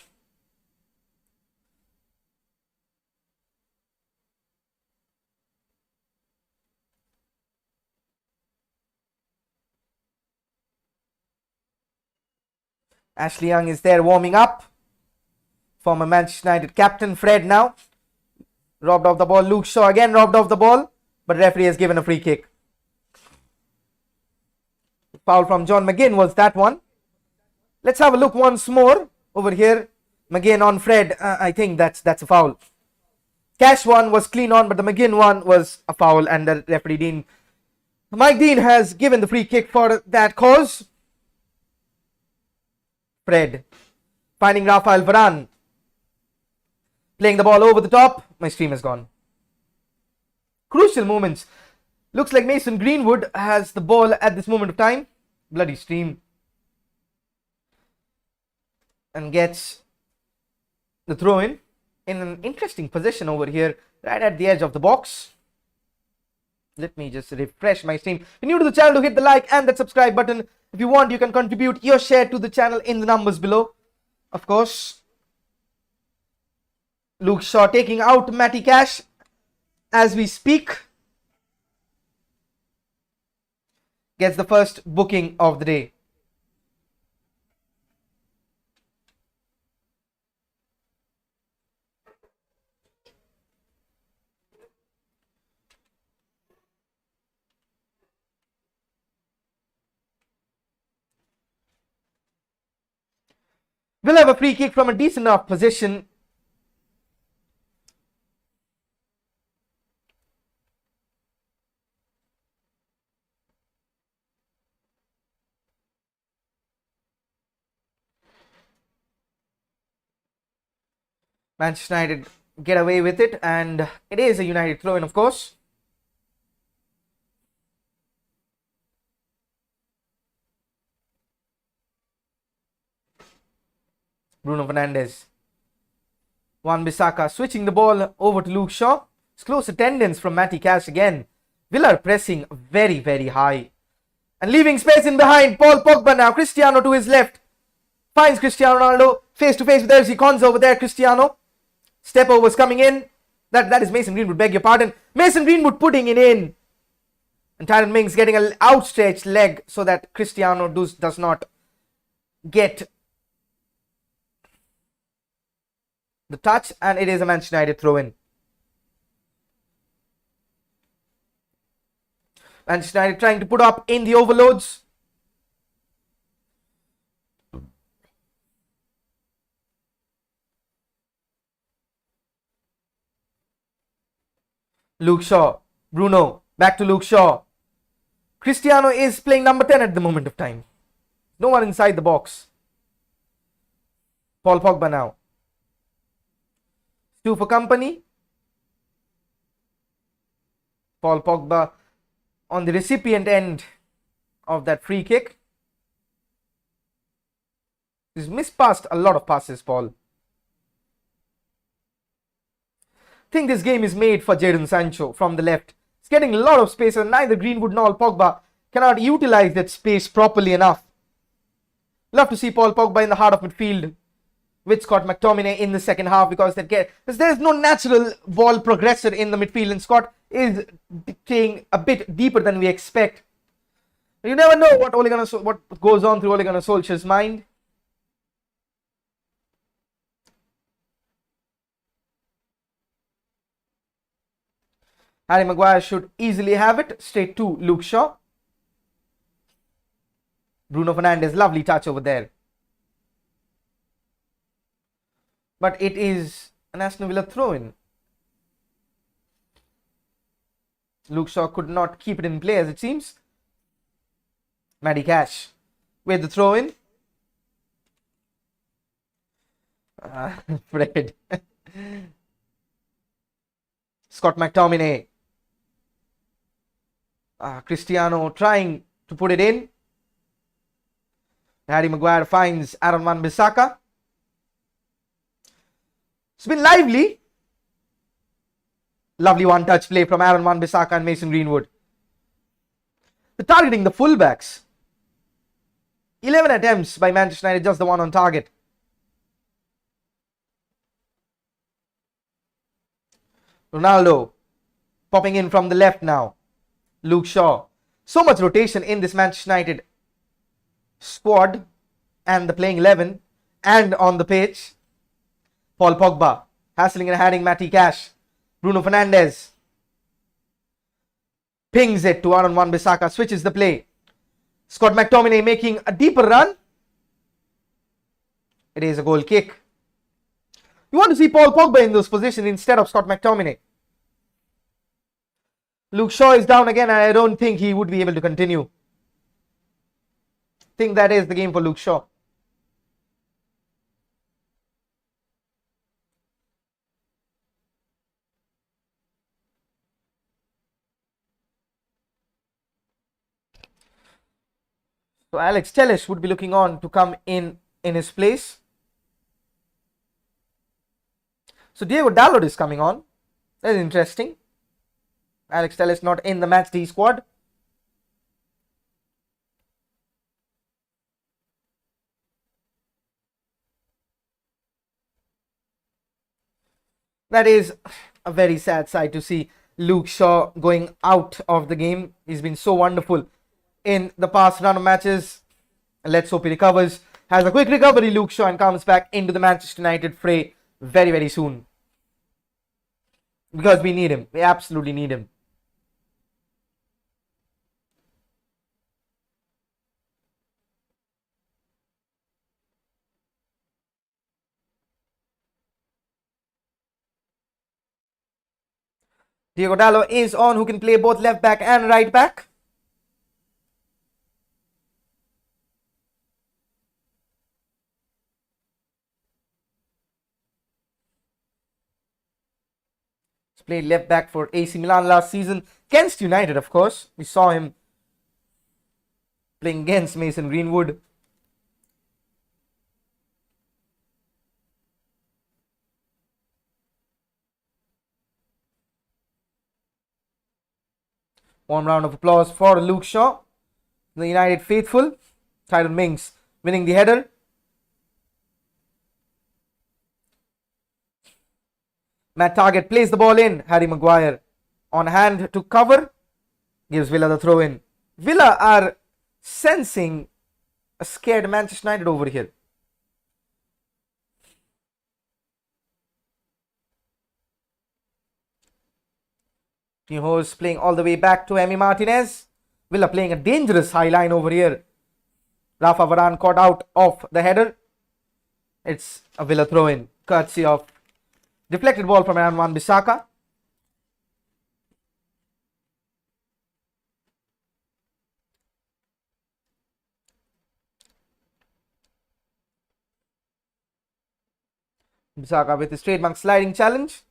Ashley Young is there warming up. Former Manchester United captain Fred now. Robbed off the ball. Luke Shaw again robbed off the ball. But referee has given a free kick. Foul from John McGinn was that one. Let's have a look once more over here. McGinn on Fred. I think that's a foul. Cash one was clean on, but the McGinn one was a foul. And the referee Mike Dean has given the free kick for that cause. Fred finding Rafael Varane, playing the ball over the top. My stream is gone. Crucial moments. Looks like Mason Greenwood has the ball at this moment of time. Bloody stream. And gets the throw in an interesting position over here, right at the edge of the box. Let me just refresh my stream. If you're new to the channel, to hit the like and that subscribe button. If you want, you can contribute your share to the channel in the numbers below. Of course, Luke Shaw taking out Matty Cash as we speak. Gets the first booking of the day. We'll have a free kick from a decent enough position. Manchester United get away with it, and it is a United throw-in, of course. Bruno Fernandes. Wan-Bissaka switching the ball over to Luke Shaw. It's close attendance from Matty Cash again. Villa are pressing very, very high. And leaving space in behind. Paul Pogba now. Cristiano to his left. Finds Cristiano Ronaldo. Face to face with LC Konza over there. Cristiano. Step overs coming in. That is Mason Greenwood, beg your pardon. Mason Greenwood putting it in. And Tyrone Mings getting an outstretched leg so that Cristiano does not get the touch, and it is a Manchester United throw-in. Manchester United trying to put up in the overloads. Luke Shaw. Bruno. Back to Luke Shaw. Cristiano is playing number 10 at the moment of time. No one inside the box. Paul Pogba now. Two for company. Paul Pogba on the recipient end of that free kick. He's mispassed a lot of passes, Paul. I think this game is made for Jadon Sancho from the left. He's getting a lot of space, and neither Greenwood nor Pogba cannot utilize that space properly enough. Love to see Paul Pogba in the heart of midfield with Scott McTominay in the second half, because there's no natural ball progressor in the midfield, and Scott is playing a bit deeper than we expect. You never know what goes on through Ole Gunnar Solskjaer's mind. Harry Maguire should easily have it. Straight to Luke Shaw. Bruno Fernandes, lovely touch over there. But it is an Aston Villa throw-in. Luke Shaw could not keep it in play, as it seems. Matty Cash with the throw-in. Fred. Scott McTominay. Cristiano trying to put it in. Harry Maguire finds Aaron Wan-Bissaka. It's been lively. Lovely one-touch play from Aaron Wan-Bissaka and Mason Greenwood. They're targeting the fullbacks. 11 attempts by Manchester United, just the one on target. Ronaldo popping in from the left now. Luke Shaw. So much rotation in this Manchester United squad and the playing 11 and on the pitch. Paul Pogba hassling and handing Matty Cash. Bruno Fernandes pings it to Aaron Wan-Bissaka, switches the play. Scott McTominay making a deeper run. It is a goal kick. You want to see Paul Pogba in those positions instead of Scott McTominay. Luke Shaw is down again, and I don't think he would be able to continue. I think that is the game for Luke Shaw. So Alex Telles would be looking on to come in his place. So Diego Dalot is coming on. That's interesting. Alex Telles not in the matchday squad. That is a very sad sight to see Luke Shaw going out of the game. He's been so wonderful in the past run of matches. Let's hope he recovers. Has a quick recovery, Luke Shaw, and comes back into the Manchester United fray very, very soon. Because we need him. We absolutely need him. Diego Dallo is on, who can play both left back and right back. He's played left back for AC Milan last season against United, of course. We saw him playing against Mason Greenwood. Warm round of applause for Luke Shaw, the United faithful. Tyrone Mings winning the header. Matt Targett plays the ball in. Harry Maguire on hand to cover. Gives Villa the throw in. Villa are sensing a scared Manchester United over here. Hoes playing all the way back to Emi Martinez. Villa playing a dangerous high line over here. Rafa Varane caught out of the header. It's a Villa throw in, courtesy of deflected ball from Aaron Wan-Bissaka. Bissaka with his trademark sliding challenge.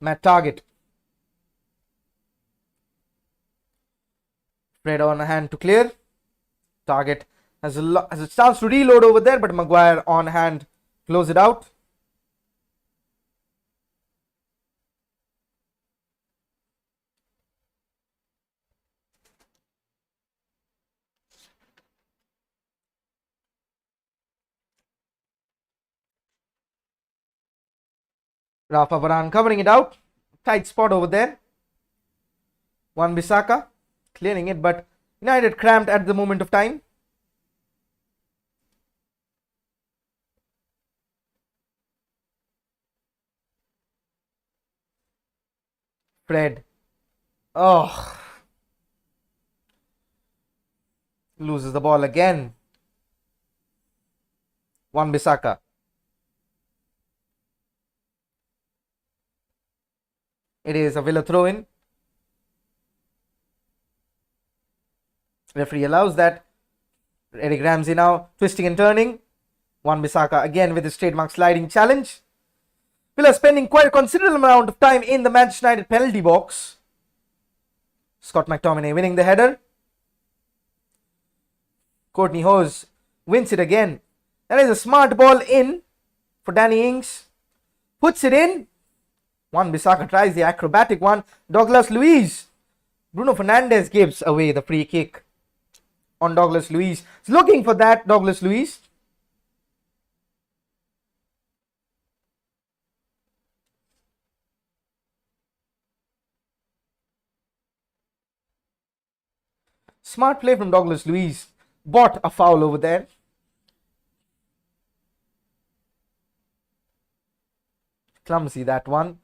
Matt Targett. Fred on hand to clear. Targett has a chance to reload over there, but Maguire on hand close it out. Rafa Varane covering it out. Tight spot over there. Wan-Bissaka clearing it, but United cramped at the moment of time. Fred. Oh. Loses the ball again. Wan-Bissaka. It is a Villa throw in. Referee allows that. Eric Ramsey now twisting and turning. Wan-Bissaka again with his trademark sliding challenge. Villa spending quite a considerable amount of time in the Manchester United penalty box. Scott McTominay winning the header. Courtney Hose wins it again. That is a smart ball in for Danny Ings. Puts it in. Wan-Bissaka tries the acrobatic one. Douglas Luiz. Bruno Fernandes gives away the free kick on Douglas Luiz. He's looking for that, Douglas Luiz. Smart play from Douglas Luiz. Bought a foul over there. Clumsy that one.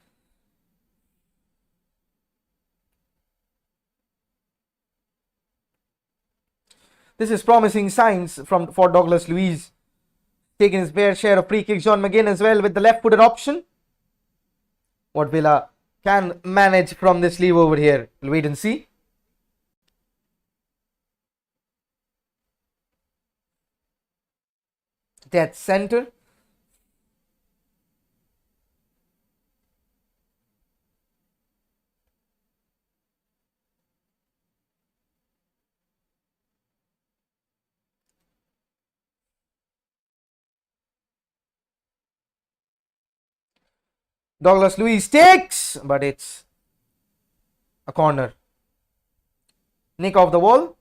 This is promising signs for Douglas Luiz. Taking his fair share of free kicks. John McGinn as well with the left-footed option. What Villa can manage from this leave over here. We'll wait and see. Dead center. Douglas Luiz takes, but it's a corner. Nick off the wall.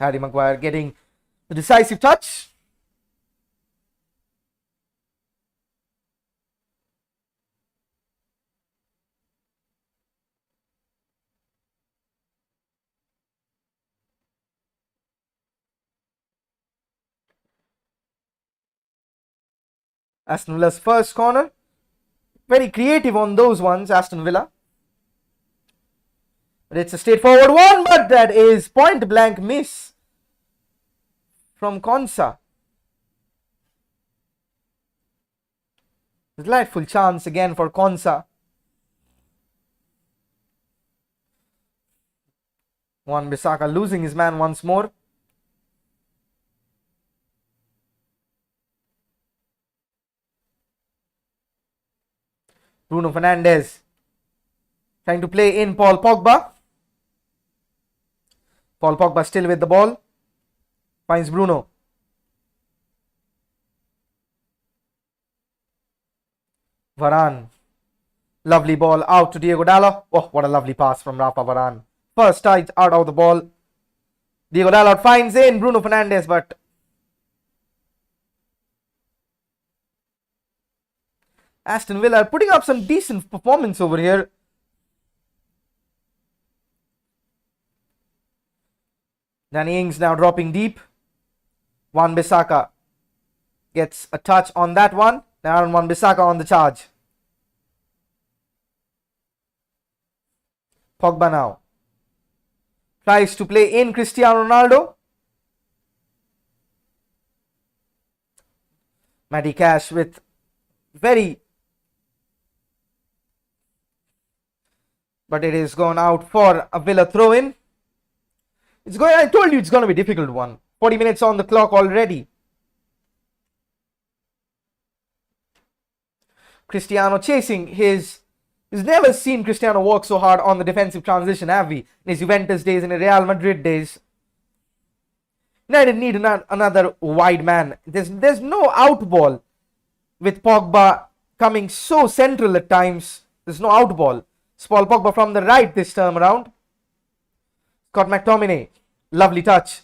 Harry Maguire getting the decisive touch. Aston Villa's first corner. Very creative on those ones, Aston Villa. But it's a straightforward one, but that is point blank miss from Konsa. Delightful chance again for Konsa. Wan-Bissaka losing his man once more. Bruno Fernandes trying to play in Paul Pogba. Paul Pogba still with the ball. Finds Bruno. Varane. Lovely ball out to Diego Dalot. Oh, what a lovely pass from Rafa Varane. First touch out of the ball. Diego Dalot finds in Bruno Fernandes, but Aston Villa are putting up some decent performance over here. Danny Ings now dropping deep. Wan-Bissaka gets a touch on that one. Now Wan-Bissaka on the charge. Pogba now tries to play in Cristiano Ronaldo. Matty Cash with very, but it is gone out for a Villa throw in. I told you it's going to be a difficult one. 40 minutes on the clock already. Cristiano chasing his... He's never seen Cristiano work so hard on the defensive transition, have we? In his Juventus days, in his Real Madrid days. United need another wide man. There's no out ball with Pogba coming so central at times. There's no out ball. It's Paul Pogba from the right this time around. Scott McTominay. Lovely touch.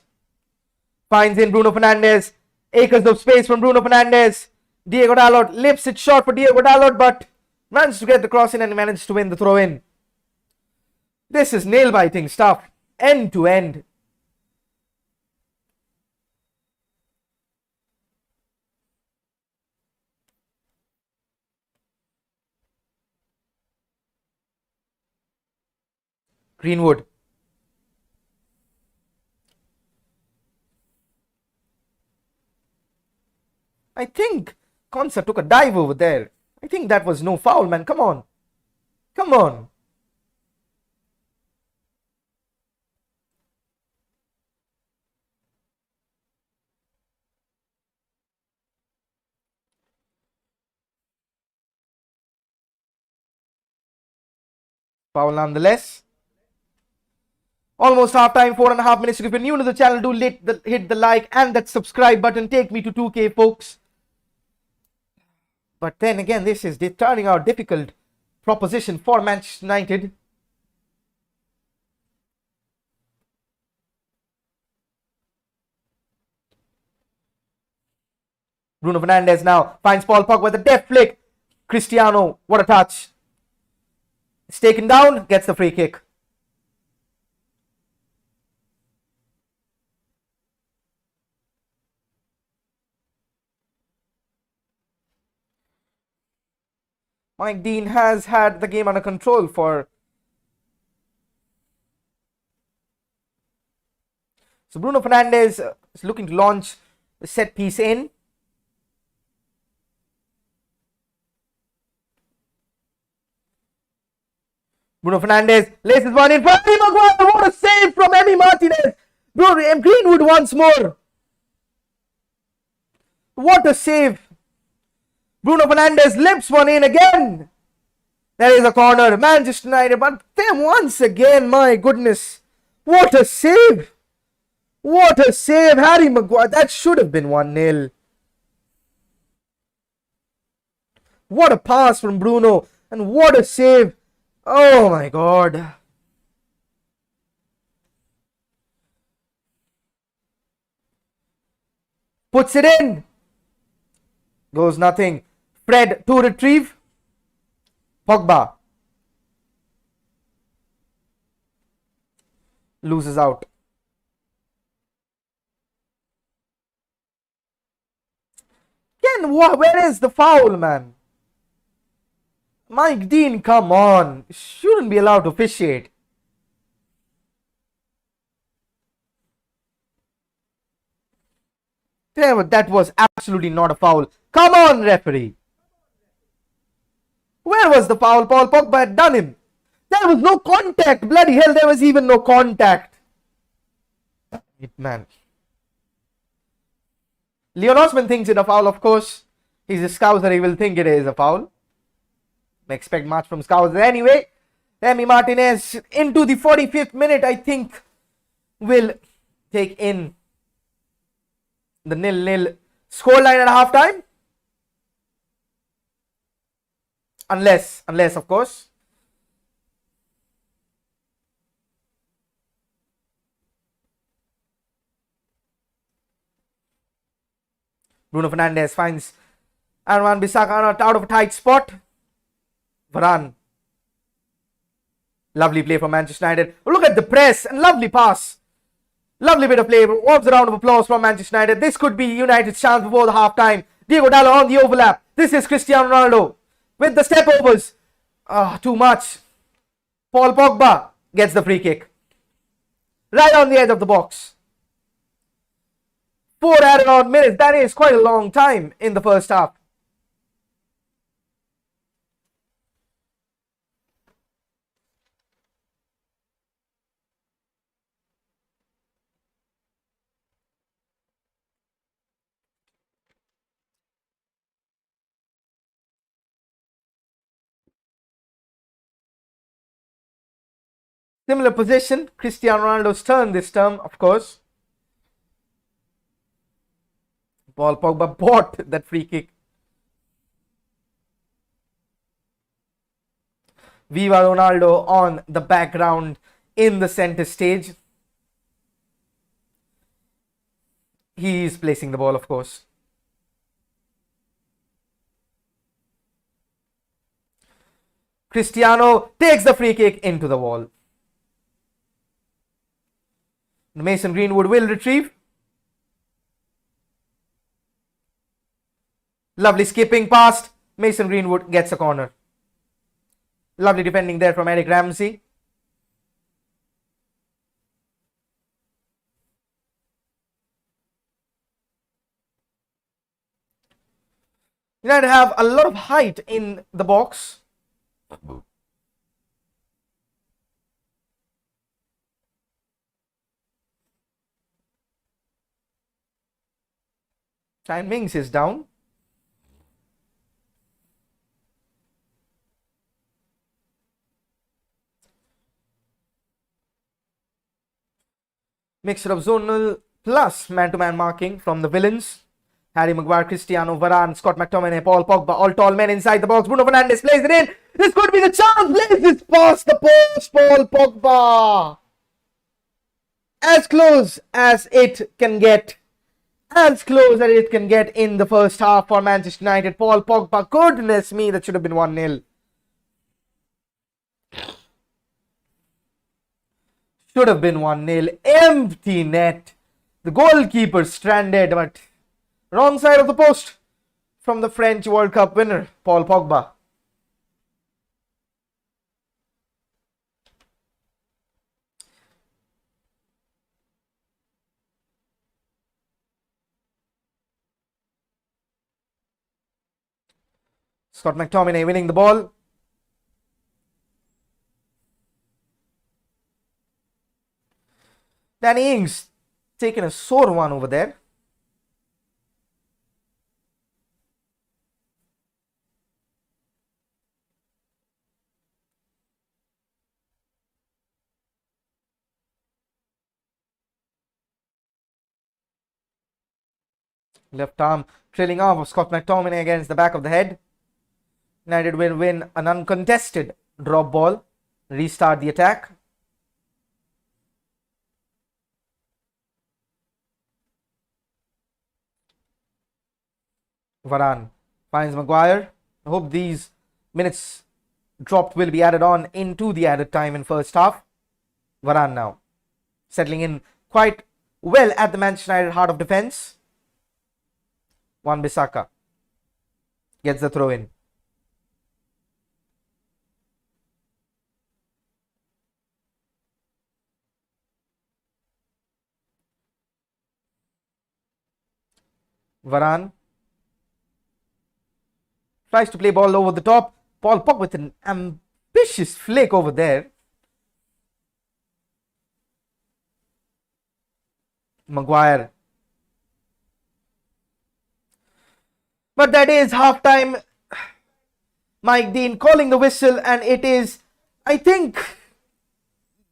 Finds in Bruno Fernandes. Acres of space from Bruno Fernandes. Diego Dalot lifts it short for Diego Dalot, but managed to get the cross in and managed to win the throw in. This is nail biting stuff. End to end. Greenwood. I think Konsa took a dive over there. I think that was no foul, man. Come on. Come on. Foul nonetheless. Almost half time, 4.5 minutes. If you're new to the channel, do hit the like and that subscribe button. Take me to 2K, folks. But then again, this is turning out difficult proposition for Manchester United. Bruno Fernandes now finds Paul Pogba with a deft flick. Cristiano, what a touch. It's taken down, gets the free kick. Mike Dean has had the game under control for... So Bruno Fernandes is looking to launch the set piece in. Bruno Fernandes laces one in for Harry Maguire. What a save from Emi Martinez. Greenwood once more. What a save. Bruno Fernandes lips one in again. There is a corner. Manchester United, but them once again, my goodness. What a save. What a save. Harry Maguire. That should have been 1-0. What a pass from Bruno. And what a save. Oh my God. Puts it in. Goes nothing. Fred to retrieve. Pogba. Loses out. Again, where is the foul, man? Mike Dean, come on. Shouldn't be allowed to officiate. That was absolutely not a foul. Come on, referee. Where was the foul? Paul Pogba had done him. There was no contact. Bloody hell, there was even no contact. Man. Leon Osman thinks it a foul, of course. He's a Scouser, he will think it is a foul. Expect much from Scouser anyway. Emi Martinez into the 45th minute, I think, will take in the 0-0 scoreline at halftime. Unless, of course, Bruno Fernandes finds Aaron Bissaka out of a tight spot. Varane. Lovely play from Manchester United. Look at the press and lovely pass. Lovely bit of play. Warms a round of applause from Manchester United. This could be United's chance before the half time. Diego Dallo on the overlap. This is Cristiano Ronaldo with the step overs. Too much. Paul Pogba gets the free kick. Right on the edge of the box. 4 added on minutes. That is quite a long time in the first half. Similar position. Cristiano Ronaldo's turn this term, of course. Paul Pogba bought that free kick. Viva Ronaldo on the background in the center stage. He is placing the ball, of course. Cristiano takes the free kick into the wall. Mason Greenwood will retrieve. Lovely skipping past. Mason Greenwood gets a corner. Lovely defending there from Eric Ramsey. United have a lot of height in the box. Chine Mings is down. Mixture of zonal plus man-to-man marking from the villains. Harry Maguire, Cristiano, Varane, Scott McTominay, Paul Pogba, all tall men inside the box. Bruno Fernandes plays it in. This could be the chance. Plays this past the post. Paul Pogba. As close as it can get. As close as it can get in the first half for Manchester United. Paul Pogba. Goodness me, that should have been 1-0. Should have been 1-0. Empty net. The goalkeeper stranded, but wrong side of the post from the French World Cup winner, Paul Pogba. Scott McTominay winning the ball. Danny Ings taking a sore one over there. Left arm trailing off of Scott McTominay against the back of the head. United will win an uncontested drop ball. Restart the attack. Varane finds Maguire. I hope these minutes dropped will be added on into the added time in first half. Varane now settling in quite well at the Manchester United heart of defense. Wan-Bissaka gets the throw in. Varane tries to play ball over the top. Paul Pogba with an ambitious flick over there. Maguire. But that is halftime. Mike Dean calling the whistle, and it is, I think,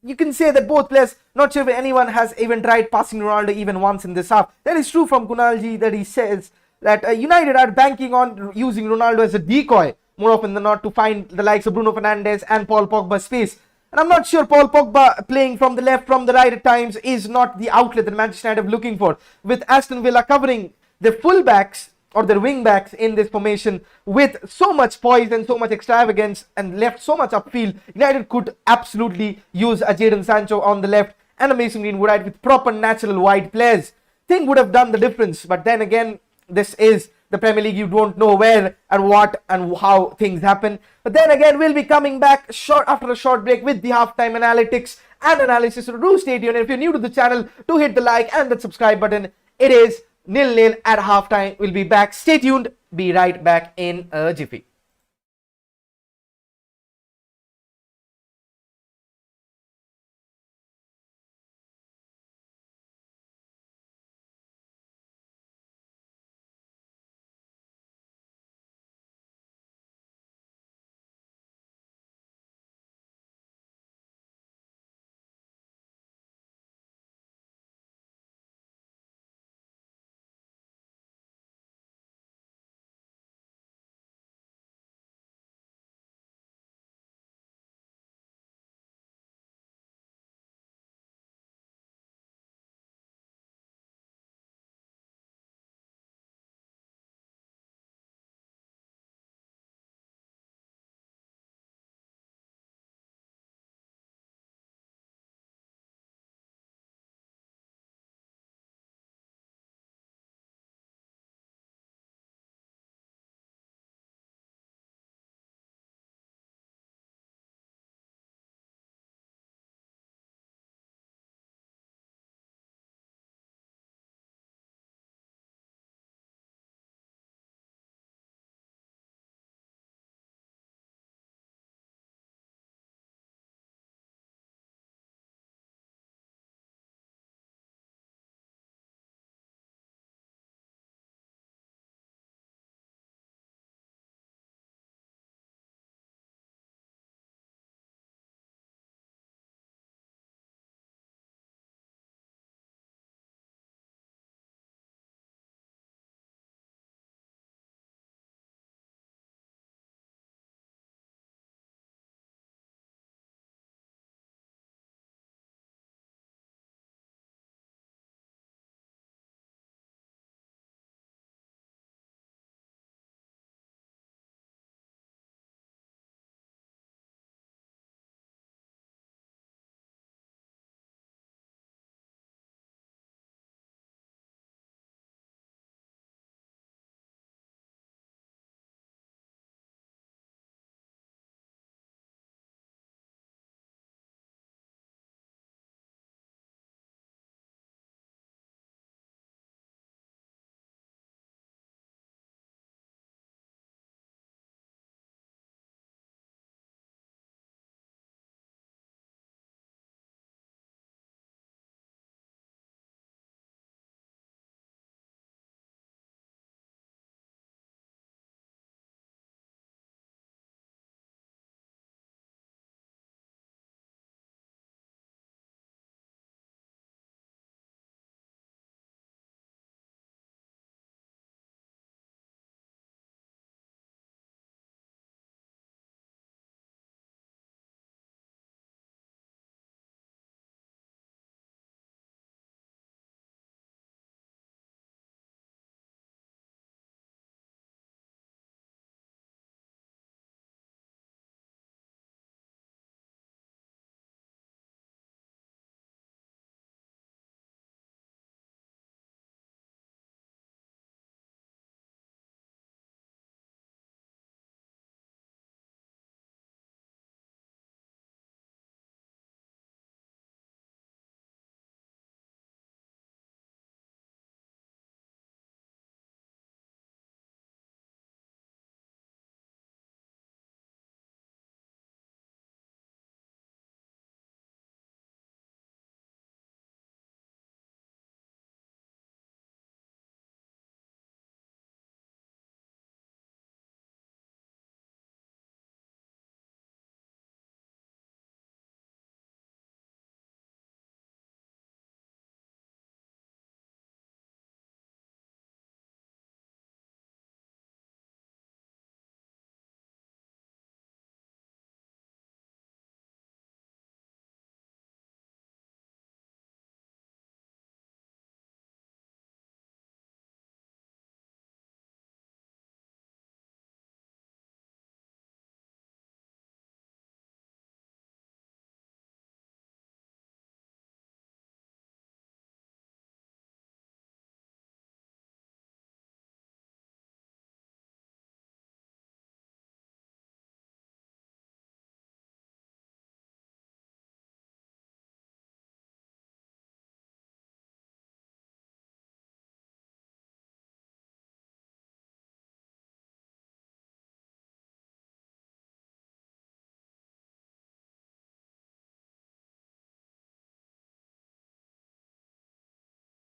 you can say that both players, not sure if anyone has even tried passing Ronaldo even once in this half. That is true from Kunalji, that he says that United are banking on using Ronaldo as a decoy more often than not to find the likes of Bruno Fernandes and Paul Pogba space. And I'm not sure Paul Pogba playing from the left, from the right at times is not the outlet that Manchester United are looking for. With Aston Villa covering the fullbacks or their wing backs in this formation with so much poise and so much extravagance and left so much upfield, United could absolutely use a Jadon Sancho on the left and a Mason Greenwood with proper natural wide players. Thing would have done the difference, but then again, this is the Premier League. You don't know where and what and how things happen. But then again, we'll be coming back after a short break with the halftime analytics and analysis. So do stay tuned. And if you're new to the channel, do hit the like and the subscribe button. It is 0-0 at halftime. We'll be back. Stay tuned. Be right back in a jiffy.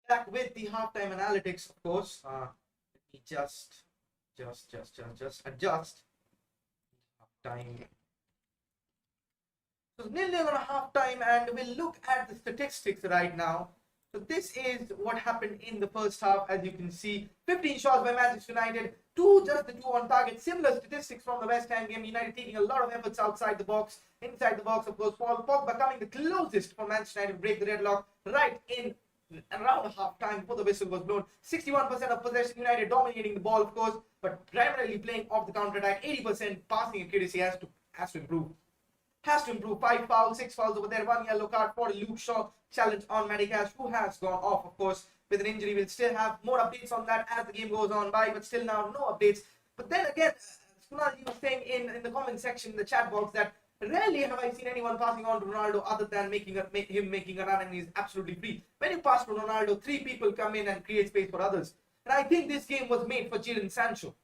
Back with the halftime analytics, of course. Let me just adjust halftime. So 0-0 on a halftime, and we'll look at the statistics right now. So this is what happened in the first half. As you can see, 15 shots by Manchester United, just the two on target. Similar statistics from the West Ham game. United taking a lot of efforts outside the box. Inside the box, of course, Paul Pogba coming the closest for Manchester United to break the deadlock right in around half time before the whistle was blown. 61% of possession, United dominating the ball, of course, but primarily playing off the counter attack. 80% passing accuracy has to improve. 5 fouls, 6 fouls over there, 1 yellow card for Luke Shaw. Challenge on Matty Cash, who has gone off, of course, with an injury. We'll still have more updates on that as the game goes on by, but still now no updates. But then again, Kunalji was saying in the comment section, in the chat box, that rarely have I seen anyone passing on to Ronaldo other than making a run, and he's absolutely free. When you pass to Ronaldo, 3 people come in and create space for others. And I think this game was made for Jadon Sancho.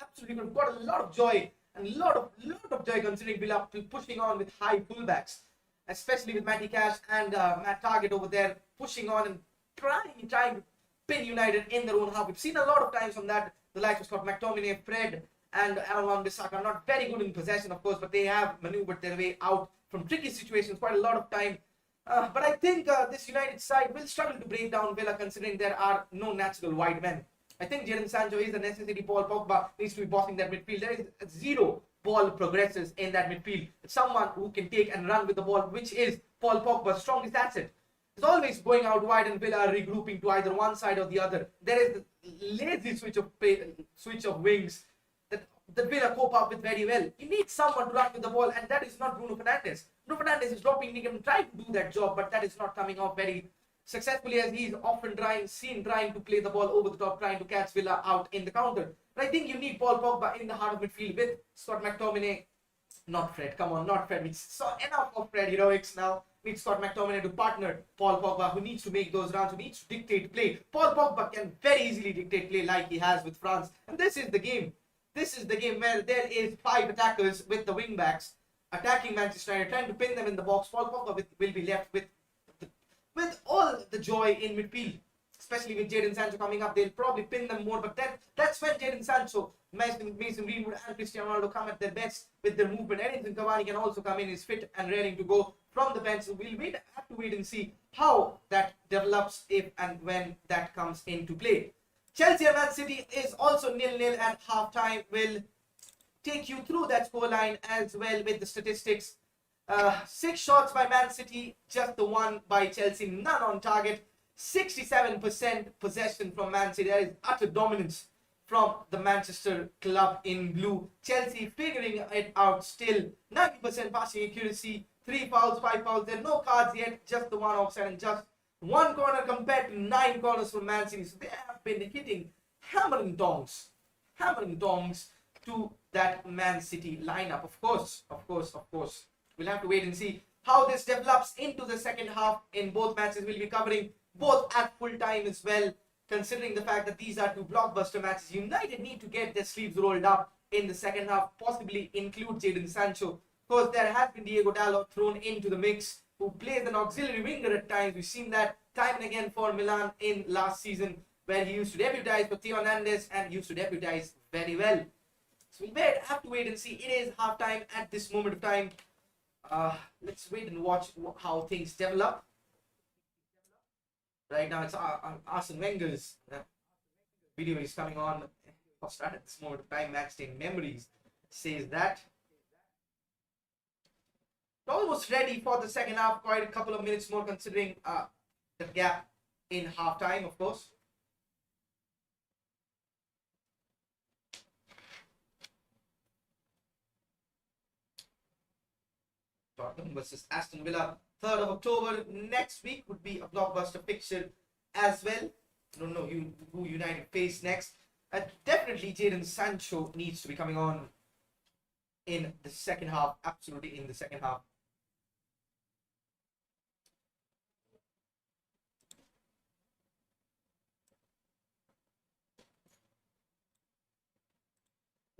Absolutely good. Got a lot of joy. And a lot of joy considering Villa pushing on with high fullbacks, especially with Matty Cash and Matt Target over there pushing on and trying to pin United in their own half. We've seen a lot of times from that. The likes of Scott McTominay, Fred, and Aaron Wan-Bissaka are not very good in possession, of course, but they have maneuvered their way out from tricky situations quite a lot of time. But I think this United side will struggle to break down Villa, considering there are no natural wide men. I think Jadon Sancho is a necessity. Paul Pogba needs to be bossing that midfield. There is zero ball progresses in that midfield. It's someone who can take and run with the ball, which is Paul Pogba's strongest asset. It's always going out wide, and Villa are regrouping to either one side or the other. There is the lazy switch of wings that Villa cope up with very well. You need someone to run with the ball, and that is not Bruno Fernandes. Bruno Fernandes is dropping him, trying to do that job, but that is not coming off very successfully, as he's often trying to play the ball over the top, trying to catch Villa out in the counter. But I think you need Paul Pogba in the heart of midfield with Scott McTominay. Not Fred, come on, not Fred. We saw enough of Fred heroics now. Need Scott McTominay to partner Paul Pogba, who needs to make those runs, who needs to dictate play. Paul Pogba can very easily dictate play like he has with France. And this is the game. This is the game where there is 5 attackers with the wing backs attacking Manchester United, trying to pin them in the box. Paul Pogba will be left with all the joy in midfield, especially with Jadon Sancho coming up. They'll probably pin them more, but that's when Jadon Sancho, Mason Greenwood and Cristiano Ronaldo come at their best with their movement. Edinson Cavani can also come in, is fit and ready to go from the bench. So we'll have to wait and see how that develops if and when that comes into play. Chelsea and Man City is also 0-0 at halftime. We'll take you through that scoreline as well with the statistics. 6 shots by Man City, just the 1 by Chelsea, none on target. 67% possession from Man City. That is utter dominance from the Manchester club in blue. Chelsea figuring it out still. 90% passing accuracy, 3 fouls, 5 fouls. There are no cards yet, just the 1 offside and just 1 corner compared to 9 corners from Man City. So they have been hitting hammering tongs to that Man City lineup. Of course. We'll have to wait and see how this develops into the second half in both matches. We'll be covering both at full time as well, considering the fact that these are 2 blockbuster matches. United need to get their sleeves rolled up in the second half, possibly include Jadon Sancho. Of course, there has been Diego Dalot thrown into the mix, who plays an auxiliary winger at times. We've seen that time and again for Milan in last season, where he used to debutize for Theo Hernandez and used to debutize very well. So we'll have to wait and see. It is halftime at this moment of time. Let's wait and watch how things develop. Right now, it's Arsene Wenger's video is coming on. At this moment of time, Matchday Memories says that. Almost ready for the second half. Quite a couple of minutes more, considering the gap in halftime, of course. Tottenham versus Aston Villa, 3rd of October. Next week would be a blockbuster fixture as well. I don't know who United face next. Definitely Jadon Sancho needs to be coming on in the second half. Absolutely in the second half.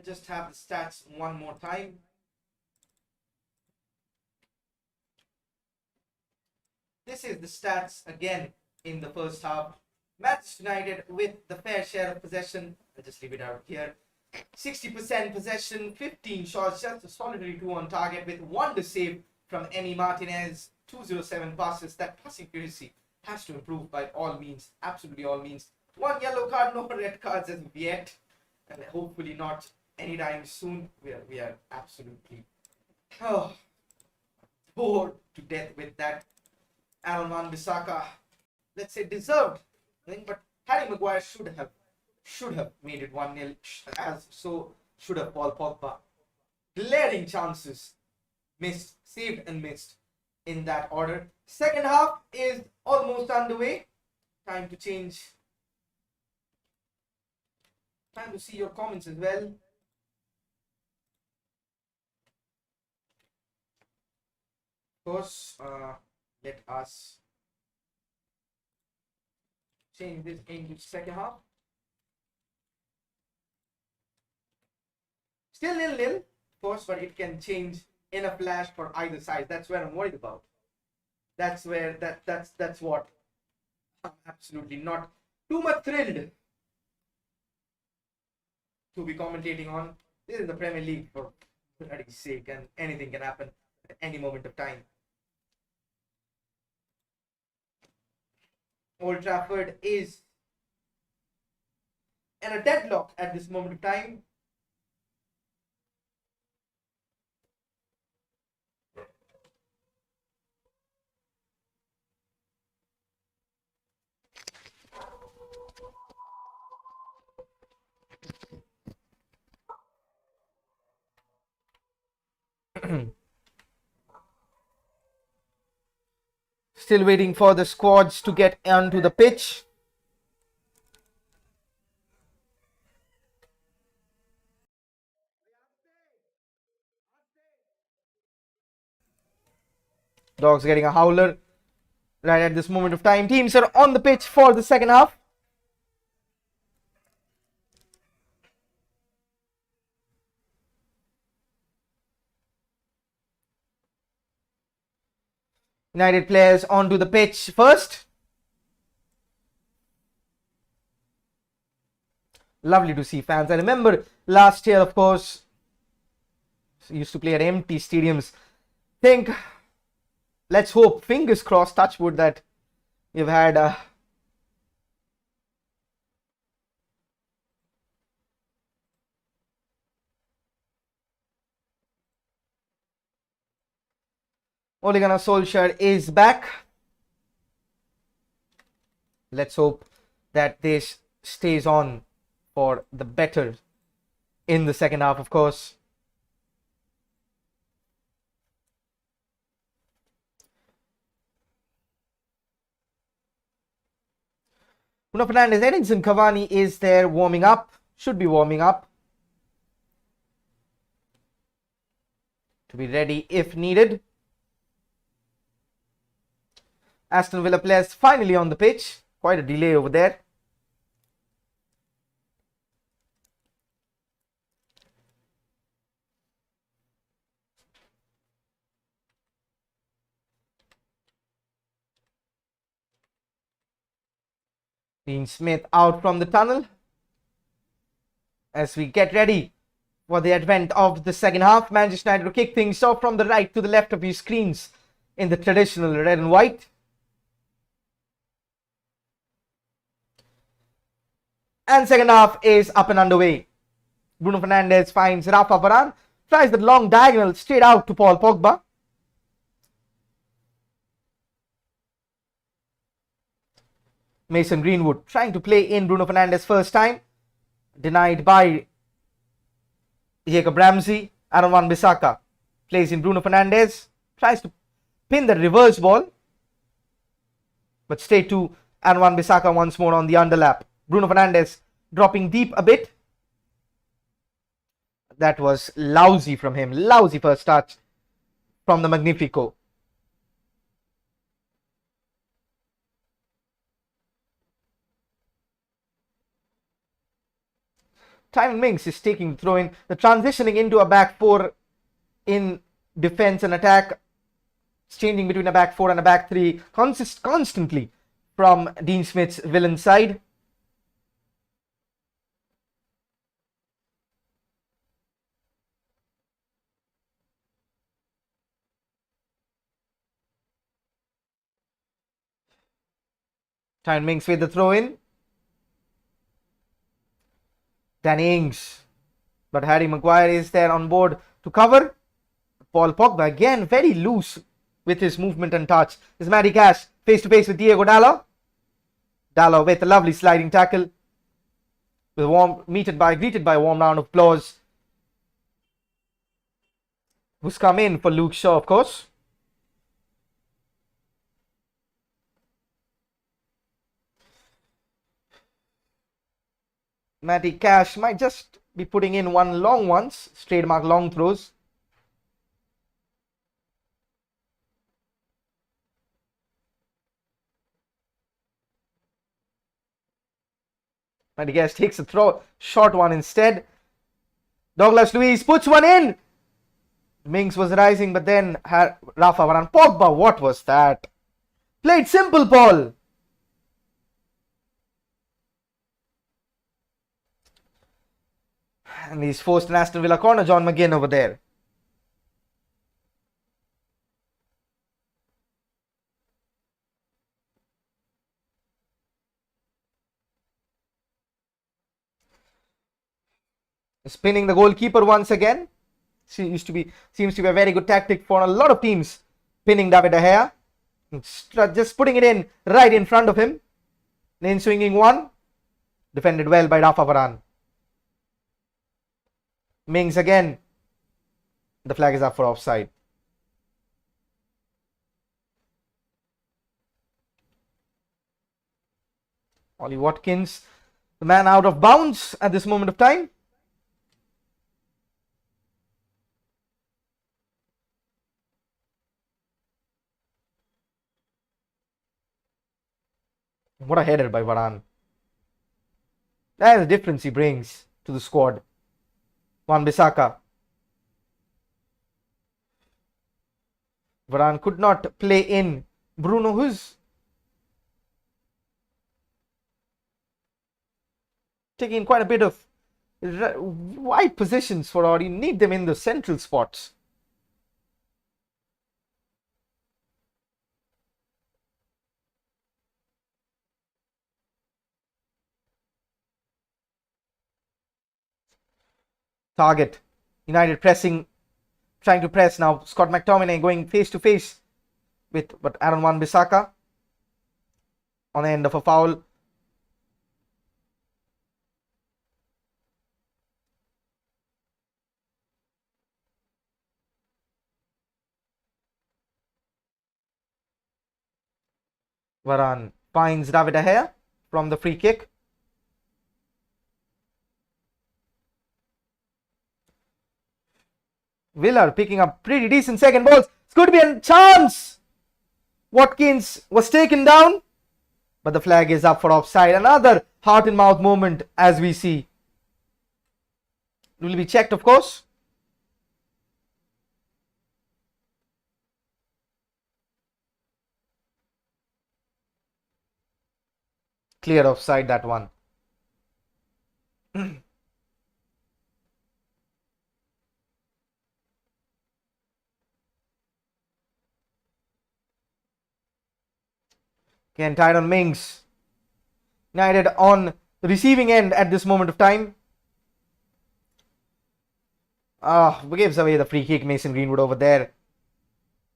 Just have the stats one more time. This is the stats again in the first half. Manchester United with the fair share of possession. I'll just leave it out here. 60% possession, 15 shots, just a solitary 2 on target with 1 to save from Emi Martinez. 207 passes. That passing accuracy has to improve by all means, absolutely all means. 1 yellow card, no red cards as of yet, and hopefully not anytime soon. We are absolutely bored to death with that. Aaron Wan-Bissaka, let's say deserved thing, but Harry Maguire should have made it 1-0, as so should have Paul Pogba. Glaring chances, missed, saved and missed in that order. Second half is almost underway. Time to change. Time to see your comments as well. Of course, let us change this into second half. Still 0-0, of course, but it can change in a flash for either side. That's where I'm worried about. That's where that's what I'm absolutely not too much thrilled to be commentating on. This is the Premier League, for bloody sake, and anything can happen at any moment of time. Old Trafford is in a deadlock at this moment of time. Still waiting for the squads to get onto the pitch. Dogs getting a howler right at this moment of time. Teams are on the pitch for the second half. United players onto the pitch first. Lovely to see fans. I remember last year, of course, used to play at empty stadiums. Let's hope, fingers crossed, touch wood, that we've had Ole Gunnar Solskjaer is back. Let's hope that this stays on for the better in the second half, of course. Bruno Fernandes, Edinson Cavani is there warming up. Should be warming up to be ready if needed. Aston Villa players finally on the pitch. Quite a delay over there. Dean Smith out from the tunnel as we get ready for the advent of the second half. Manchester United to kick things off from the right to the left of your screens in the traditional red and white. And second half is up and underway. Bruno Fernandes finds Rafa Varane, tries the long diagonal straight out to Paul Pogba. Mason Greenwood trying to play in Bruno Fernandes first time. Denied by Jacob Ramsey. Aaron Wan-Bissaka plays in Bruno Fernandes. Tries to pin the reverse ball. But straight to Aaron Wan-Bissaka once more on the underlap. Bruno Fernandes dropping deep a bit. That was lousy from him. Lousy first touch from the Magnifico. Tyrone Mings is taking the throw in. The transitioning into a back four in defense and attack. It's changing between a back four and a back three constantly from Dean Smith's villain side. Tyrone Mings with the throw in. Danny Ings. But Harry Maguire is there on board to cover. Paul Pogba again very loose with his movement and touch. Is Matty Cash face to face with Diego Dalot. Dalot with a lovely sliding tackle. Greeted by a warm round of applause. Who's come in for Luke Shaw, of course. Matty Cash might just be putting in one long ones, trademark long throws. Matty Cash takes a throw, short one instead. Douglas Luiz puts one in. Mings was rising, but then Rafa Varane. Pogba, what was that? Played simple, Paul. And he's forced an Aston Villa corner. John McGinn over there. Spinning the goalkeeper once again. Seems to be a very good tactic for a lot of teams. Pinning David De Gea. Just putting it in right in front of him. Then swinging one. Defended well by Rafa Varane. Mings again. The flag is up for offside. Ollie Watkins, the man out of bounds at this moment of time. What a header by Varane. That is the difference he brings to the squad. Wan-Bissaka. Varane could not play in Bruno, who's taking quite a bit of wide positions for, or you need them in the central spots. Target. United pressing, trying to press now. Scott McTominay going face to face with Aaron Wan-Bissaka on the end of a foul. Varane finds David De Gea from the free kick. Villa picking up pretty decent second balls. It's going to be a chance. Watkins was taken down, but the flag is up for offside. Another heart and mouth moment as we see. It will be checked, of course. Clear offside, that one. Again, Tyrone Mings. United on the receiving end at this moment of time. Gives away the free kick, Mason Greenwood over there.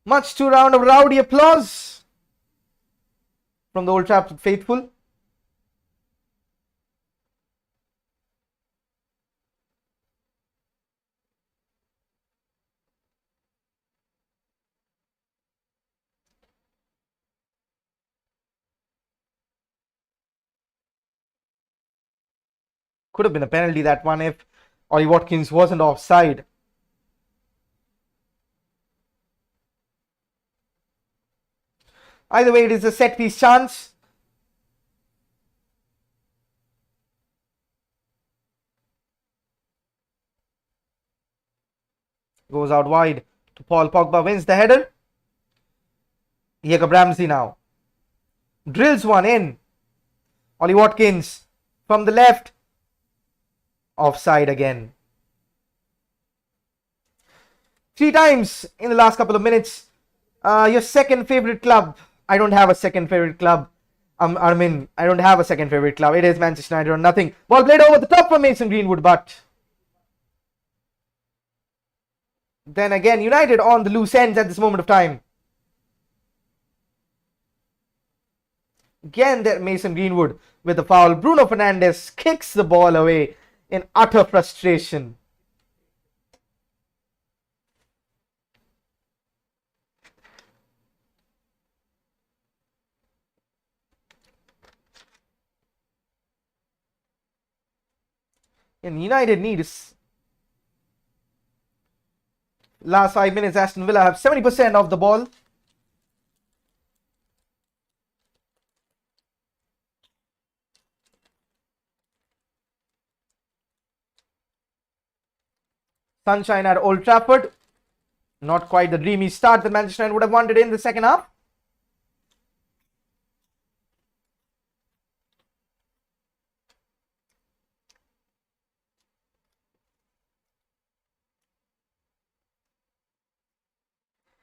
Much to round of rowdy applause from the Old Trafford faithful. Could have been a penalty, that one, if Ollie Watkins wasn't offside. Either way, it is a set piece chance. Goes out wide to Paul Pogba, wins the header. Jacob Ramsey now. Drills one in. Ollie Watkins from the left. Offside again. 3 times in the last couple of minutes. Your second favorite club. I don't have a second favorite club. I don't have a second favorite club. It is Manchester United or nothing. Ball played over the top for Mason Greenwood, but then again, United on the loose ends at this moment of time. Again, there Mason Greenwood with the foul. Bruno Fernandes kicks the ball away in utter frustration. And United needs last 5 minutes. Aston Villa have 70% of the ball. Sunshine at Old Trafford. Not quite the dreamy start that Manchester United would have wanted in the second half.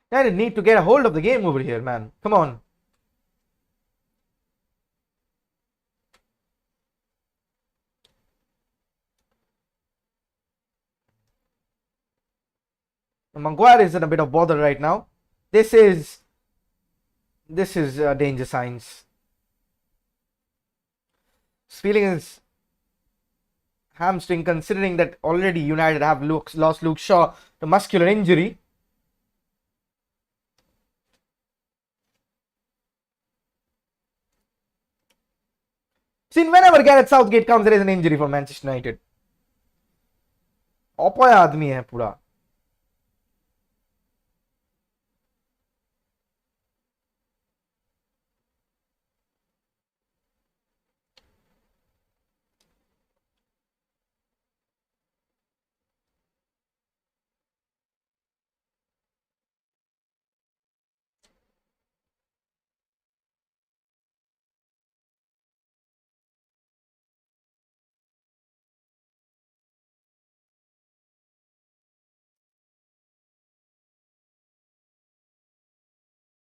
United need to get a hold of the game over here, man. Come on. Maguire is in a bit of bother right now. This is danger signs. This feeling is hamstring, considering that already United have lost Luke Shaw to muscular injury. See, whenever Gareth Southgate comes, there is an injury for Manchester United. Opoya आदमी है पूरा.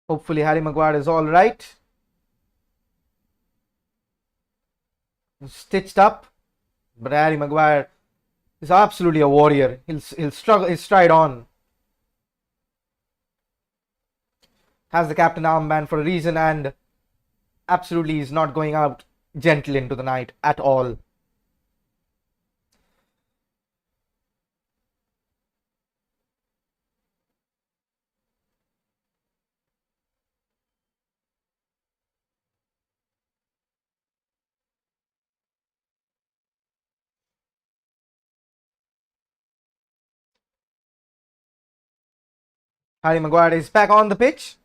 Hopefully Harry Maguire is all right. Stitched up, but Harry Maguire is absolutely a warrior. He'll struggle. He'll stride on. Has the captain armband for a reason, and absolutely is not going out gentle into the night at all. Harry Maguire is back on the pitch.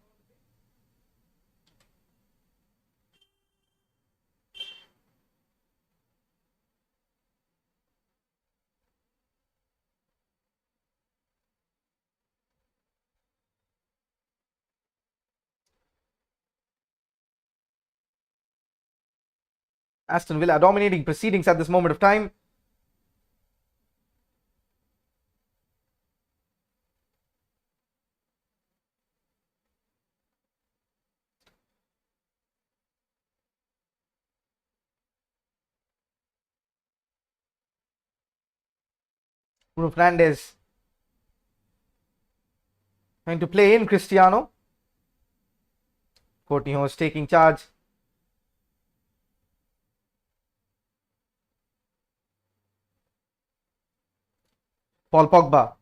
Aston Villa dominating proceedings at this moment of time. Bruno Fernandes trying to play in Cristiano. Coutinho is taking charge. Paul Pogba.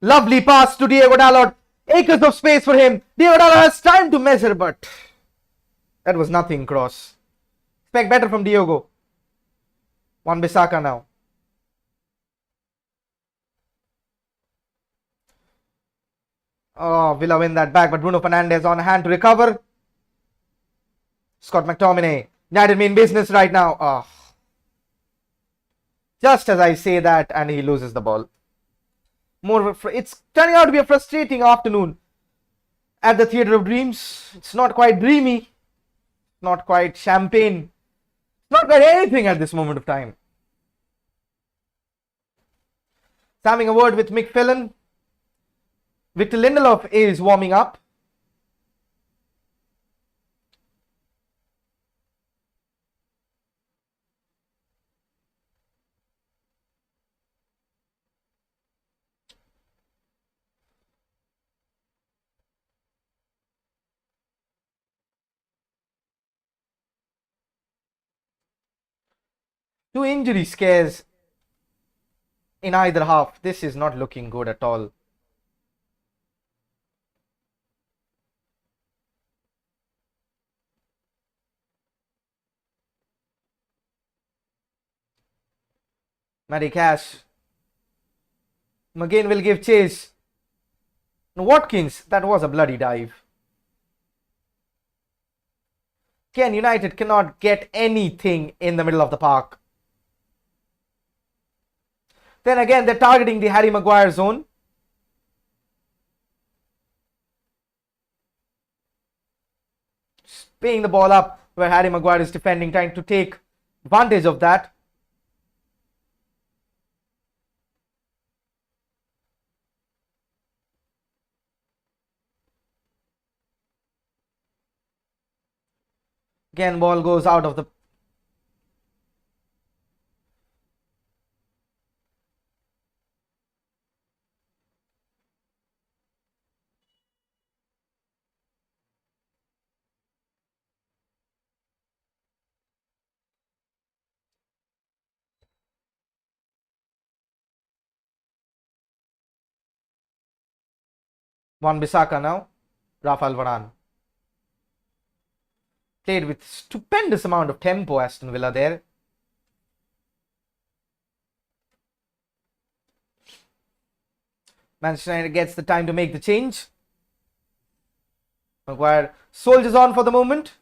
Lovely pass to Diego Dalot. Acres of space for him. Diego Dalot has time to measure, but that was nothing. Cross. Expect better from Diego. Wan-Bissaka now. Oh, Villa win that back, but Bruno Fernandes on hand to recover. Scott McTominay. United mean business right now. Oh. Just as I say that, and he loses the ball. It's turning out to be a frustrating afternoon. at the Theatre of Dreams. It's not quite dreamy, not quite champagne, not quite anything at this moment of time. Having a word with Mick Phelan. Victor Lindelof is warming up. Two injury scares in either half. This is not looking good at all. Matty Cash. McGinn will give chase. Watkins, that was a bloody dive. Ken United cannot get anything in the middle of the park. Then again, they're targeting the Harry Maguire zone. Paying the ball up where Harry Maguire is defending, trying to take advantage of that. Again, ball goes out of the... Wan-Bissaka now. Rafael Varane. Played with stupendous amount of tempo, Aston Villa there. Manchester United gets the time to make the change. Maguire soldiers on for the moment.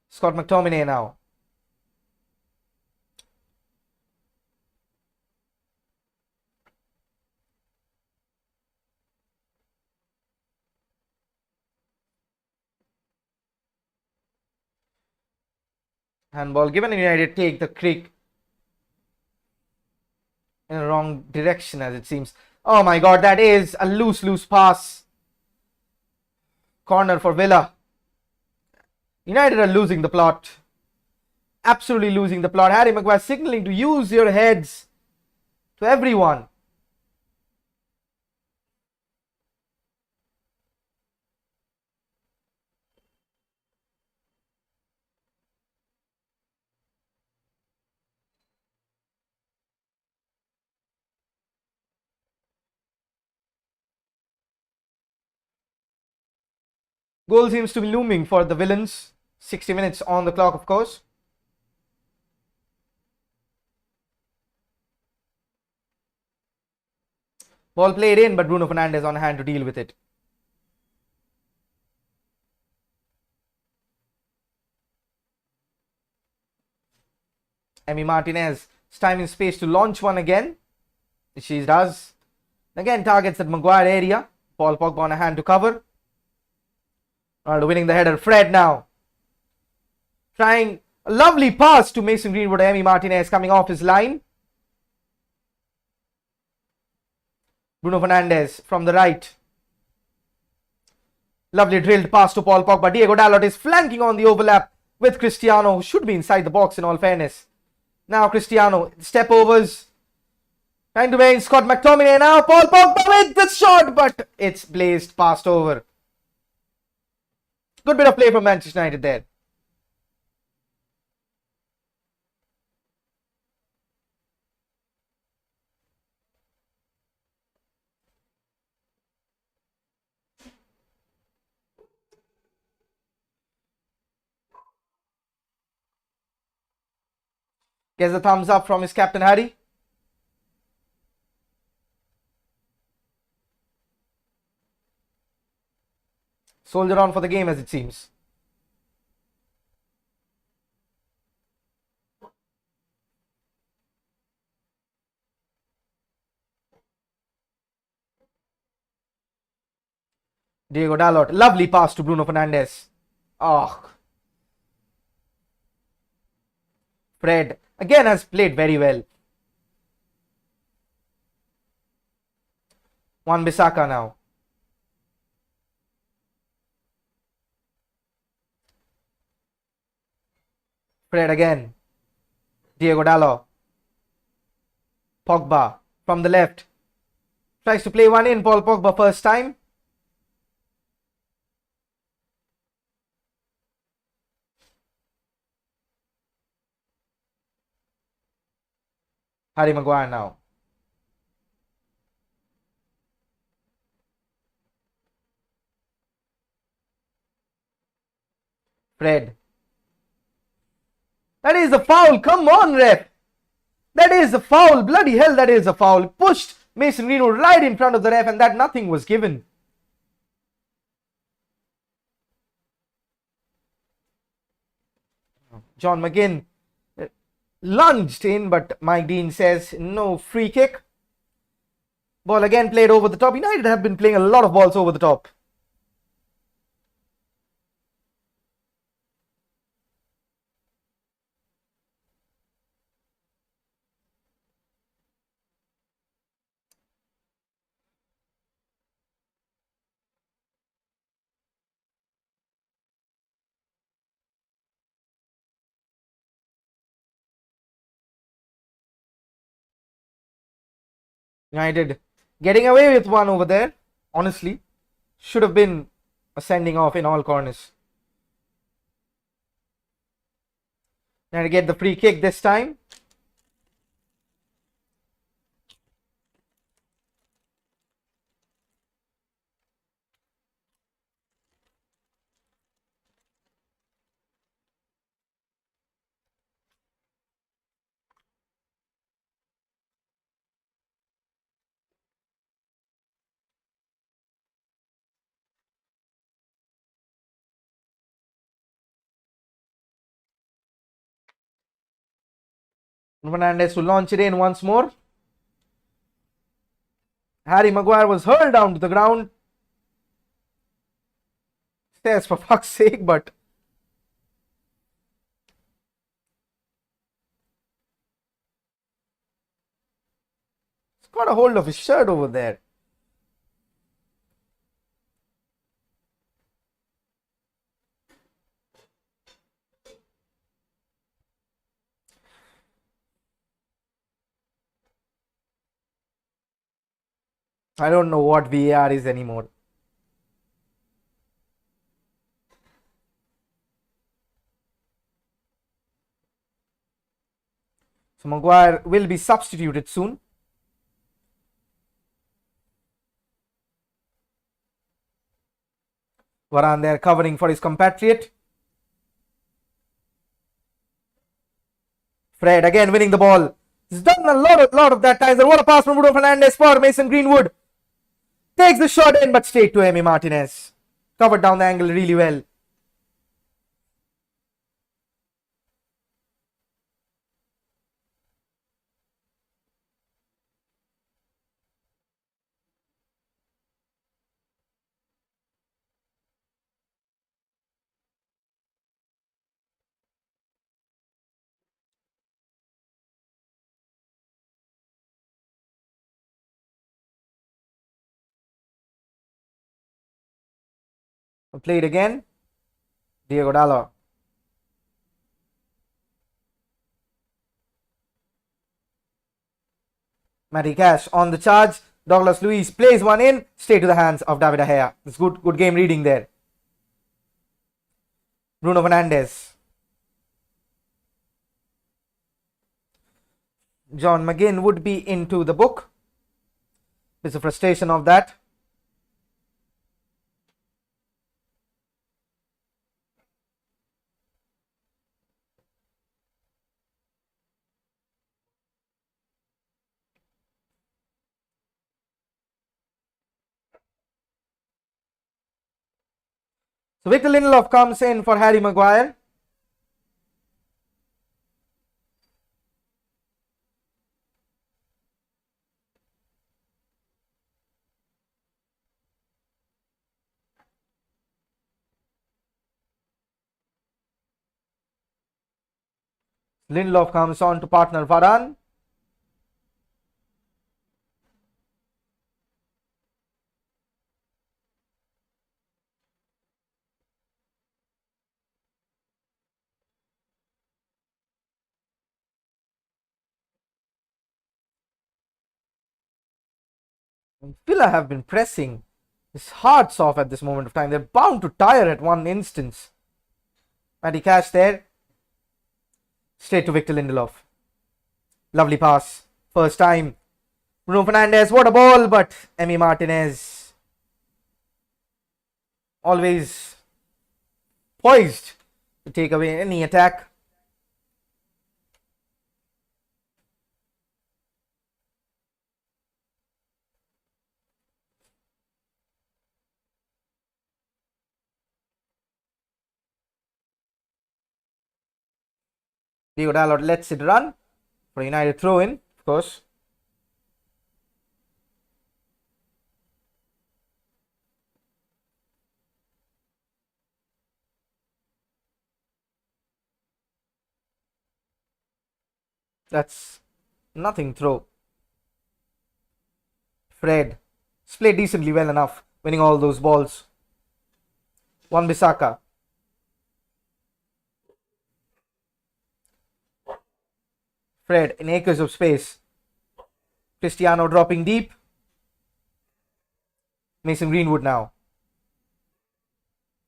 Scott McTominay now. Handball given, and United take the kick in the wrong direction as it seems. Oh my god, that is a loose pass. Corner for Villa. United are losing the plot. Absolutely losing the plot. Harry Maguire signaling to use your heads to everyone. Goal seems to be looming for the villains. 60 minutes on the clock, of course. Ball played in, but Bruno Fernandes on hand to deal with it. Emi Martinez, it's time and space to launch one again. She does. Again, targets at Maguire area. Paul Pogba on a hand to cover. Winning the header. Fred now. Trying a lovely pass to Mason Greenwood. Emi Martinez coming off his line. Bruno Fernandes from the right. Lovely drilled pass to Paul Pogba. Diego Dalot is flanking on the overlap with Cristiano, who should be inside the box in all fairness. Now Cristiano, step overs. Trying to make Scott McTominay now. Paul Pogba with the shot, but it's blazed past over. Good bit of play from Manchester United there. Gets a thumbs up from his captain Harry. Soldier on for the game as it seems. Diego Dalot. Lovely pass to Bruno Fernandes. Oh. Fred again has played very well. Wan-Bissaka now. Fred again. Diego Dalot. Pogba from the left. Tries to play one in. Paul Pogba first time. Harry Maguire now. Fred. That is a foul. Come on, ref. That is a foul. Bloody hell, that is a foul. Pushed Mason Greenwood right in front of the ref, and that nothing was given. John McGinn lunged in, but Mike Dean says no free kick. Ball again played over the top. United have been playing a lot of balls over the top. United getting away with one over there. Honestly, should have been a sending off in all corners. Trying to get the free kick this time. Fernandes to launch it in once more. Harry Maguire was hurled down to the ground. Stairs for fuck's sake, but he's got a hold of his shirt over there. I don't know what VAR is anymore. So Maguire will be substituted soon. Varane there covering for his compatriot. Fred again winning the ball. He's done a lot of that times. And what a pass from Bruno Fernandes for Mason Greenwood. Takes the shot in, but straight to Emi Martinez. Covered down the angle really well. Played again. Diego Dalot. Matty Cash on the charge. Douglas Luiz plays one in. Straight to the hands of David De Gea. It's good game reading there. Bruno Fernandes. John McGinn would be into the book. There's a frustration of that. So Victor Lindelof comes in for Harry Maguire. Lindelof comes on to partner Varane. Villa have been pressing his hearts off at this moment of time. They're bound to tire at one instance. Matty Cash there. Straight to Victor Lindelof. Lovely pass. First time. Bruno Fernandes, what a ball, but Emi Martinez always poised to take away any attack. Diego Dalot lets it run for United throw in, of course. That's nothing throw. Fred played decently well enough, winning all those balls. Wan-Bissaka. Fred in acres of space. Cristiano dropping deep. Mason Greenwood now.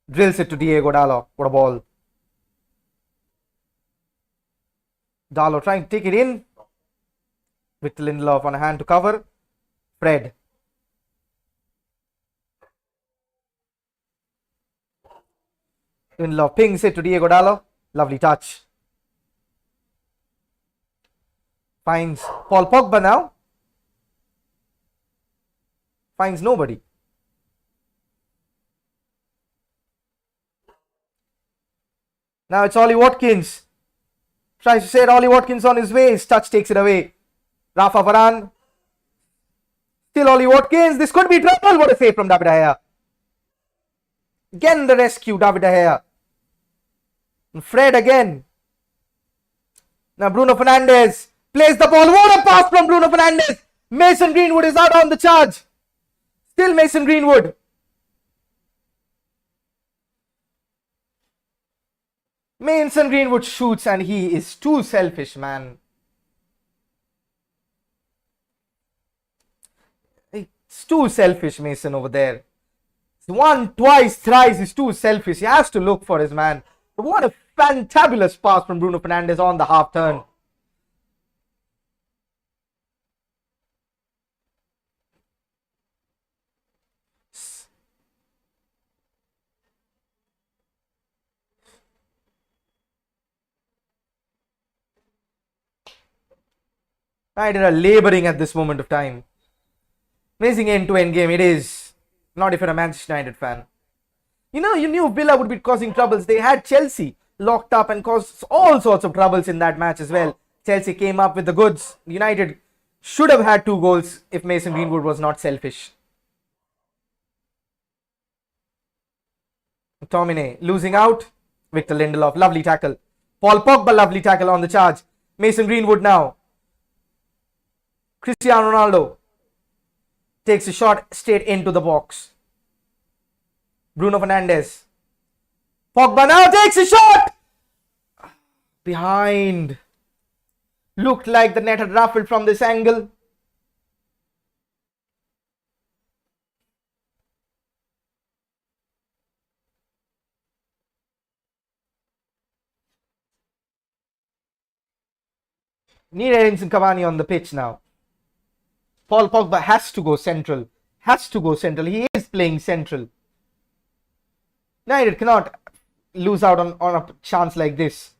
Drills it to Diego Dalot. What a ball. Dalot trying to take it in. Victor Lindelof on a hand to cover. Fred. Lindelof pings it to Diego Dalot. Lovely touch. Finds Paul Pogba now. Finds nobody. Now it's Ollie Watkins. Tries to set Ollie Watkins on his way. His touch takes it away. Rafa Varane. Still Ollie Watkins. This could be trouble. What a save from David De Gea. Again the rescue, David De Gea. And Fred again. Now Bruno Fernandes plays the ball. What a pass from Bruno Fernandes. Mason Greenwood is out on the charge. Still Mason Greenwood. Mason Greenwood shoots and he is too selfish, man. It's too selfish, Mason over there. One, twice, thrice, he's too selfish. He has to look for his man. But what a fantabulous pass from Bruno Fernandes on the half turn. United are labouring at this moment of time. Amazing end-to-end game it is. Not if you're a Manchester United fan. You knew Villa would be causing troubles. They had Chelsea locked up and caused all sorts of troubles in that match as well. Chelsea came up with the goods. United should have had 2 goals if Mason Greenwood was not selfish. McTominay losing out. Victor Lindelof, lovely tackle. Paul Pogba, lovely tackle on the charge. Mason Greenwood now. Cristiano Ronaldo takes a shot straight into the box. Bruno Fernandes. Pogba now takes a shot. Behind. Looked like the net had ruffled from this angle. Need Edinson Cavani on the pitch now. Paul Pogba has to go central. He is playing central. United cannot lose out on a chance like this.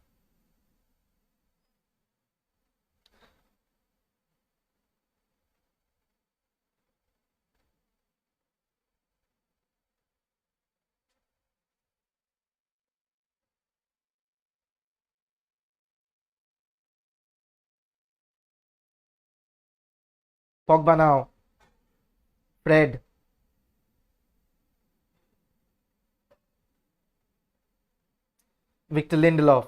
Pogba now. Fred. Victor Lindelof.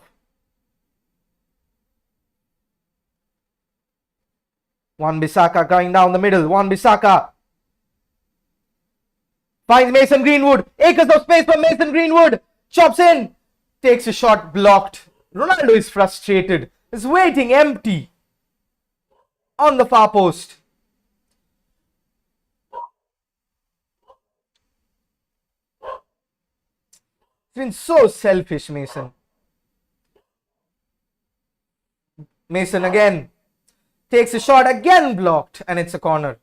Wan-Bissaka going down the middle. Wan-Bissaka finds Mason Greenwood. Acres of space for Mason Greenwood. Chops in. Takes a shot, blocked. Ronaldo is frustrated. Is waiting empty on the far post. It's been so selfish, Mason. Mason again. Takes a shot, again blocked, and it's a corner.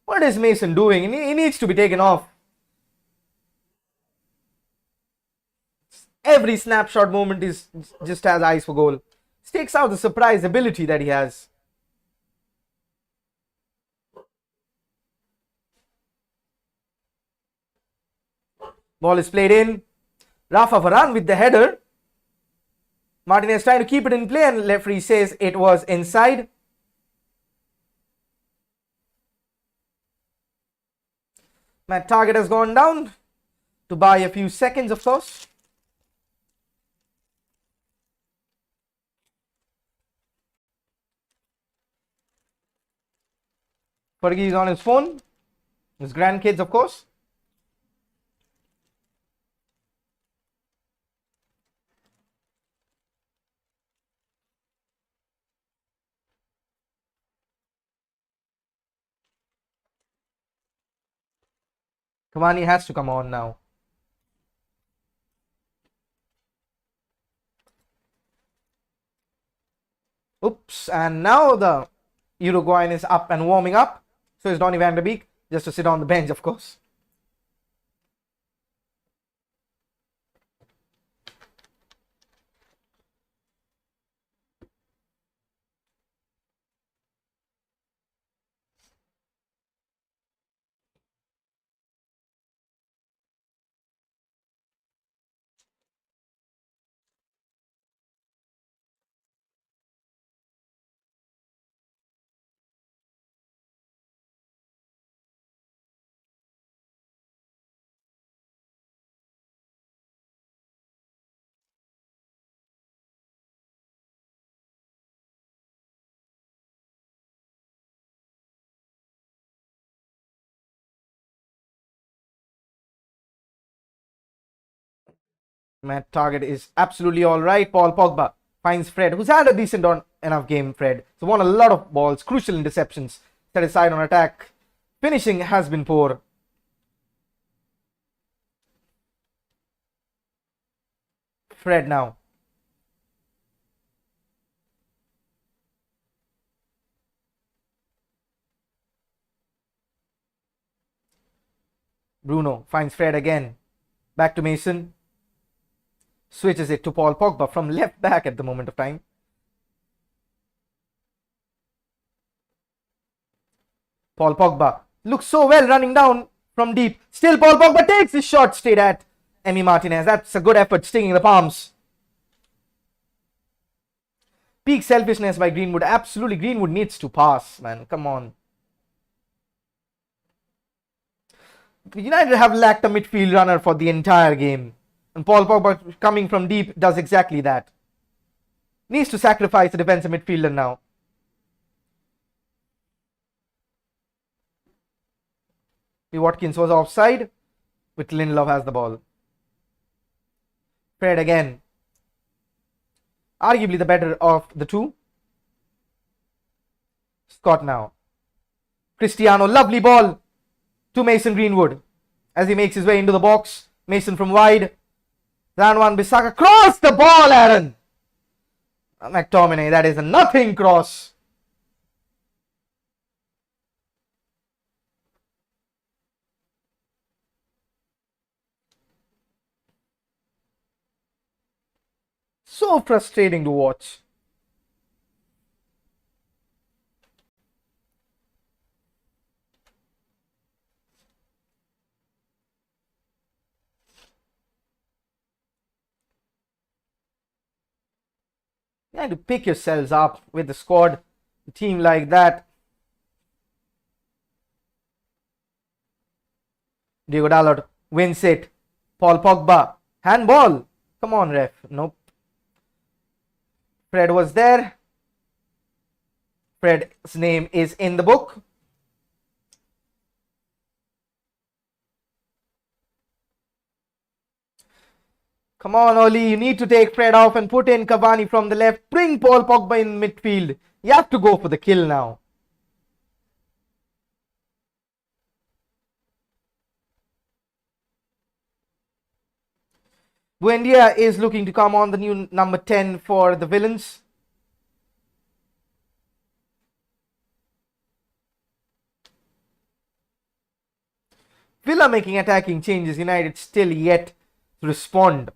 What is Mason doing? He needs to be taken off. Every snapshot moment is just has eyes for goal. Takes out the surprise ability that he has. Ball is played in. Rafa Varane with the header. Martinez trying to keep it in play, and referee says it was inside. Matt Target has gone down to buy a few seconds, of course. Fergie is on his phone. His grandkids, of course. Cavani has to come on now. Oops, and now the Uruguayan is up and warming up. So is Donny van der Beek, just to sit on the bench, of course. Matt Target is absolutely alright. Paul Pogba finds Fred, who's had a decent enough game, Fred. So won a lot of balls, crucial interceptions, set aside on attack. Finishing has been poor. Fred now. Bruno finds Fred again. Back to Mason. Switches it to Paul Pogba from left back at the moment of time. Paul Pogba looks so well running down from deep. Still Paul Pogba takes his shot straight at Emi Martinez. That's a good effort, stinging the palms. Peak selfishness by Greenwood. Absolutely, Greenwood needs to pass, man. Come on. United have lacked a midfield runner for the entire game. And Paul Pogba coming from deep does exactly that. Needs to sacrifice the defensive midfielder now. Watkins was offside, with Lindelof has the ball. Fred again. Arguably the better of the two. Scott now. Cristiano, lovely ball to Mason Greenwood as he makes his way into the box. Mason from wide. Wan-Bissaka cross the ball, Aaron. McTominay, that is a nothing cross. So frustrating to watch. You have to pick yourselves up with the squad, a team like that. Diego Dalot wins it. Paul Pogba, handball. Come on, ref. Nope. Fred was there. Fred's name is in the book. Come on, Oli, you need to take Fred off and put in Cavani from the left. Bring Paul Pogba in midfield. You have to go for the kill now. Buendia is looking to come on, the new number 10 for the Villains. Villa making attacking changes. United still yet to respond.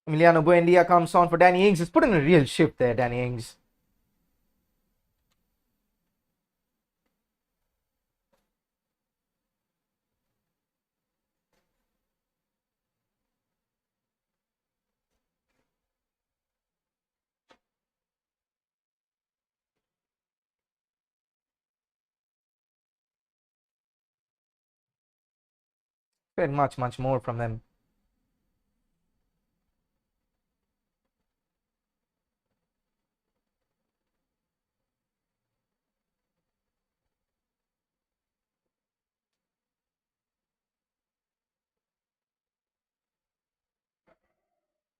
Emiliano Buendia comes on for Danny Ings. He's put in a real shift there, Danny Ings. Very much more from them.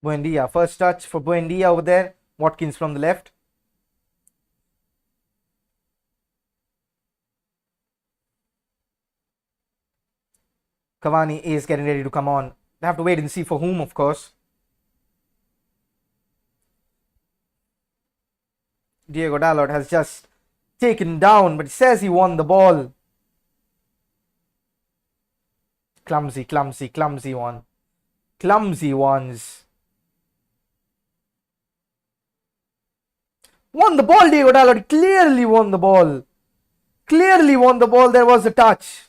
Buendia, first touch for Buendia over there. Watkins from the left. Cavani is getting ready to come on. They have to wait and see for whom, of course. Diego Dalot has just taken down, but he says he won the ball. Clumsy one. Clumsy ones. Won the ball, Diego Dalot. Clearly won the ball. Clearly won the ball. There was a touch.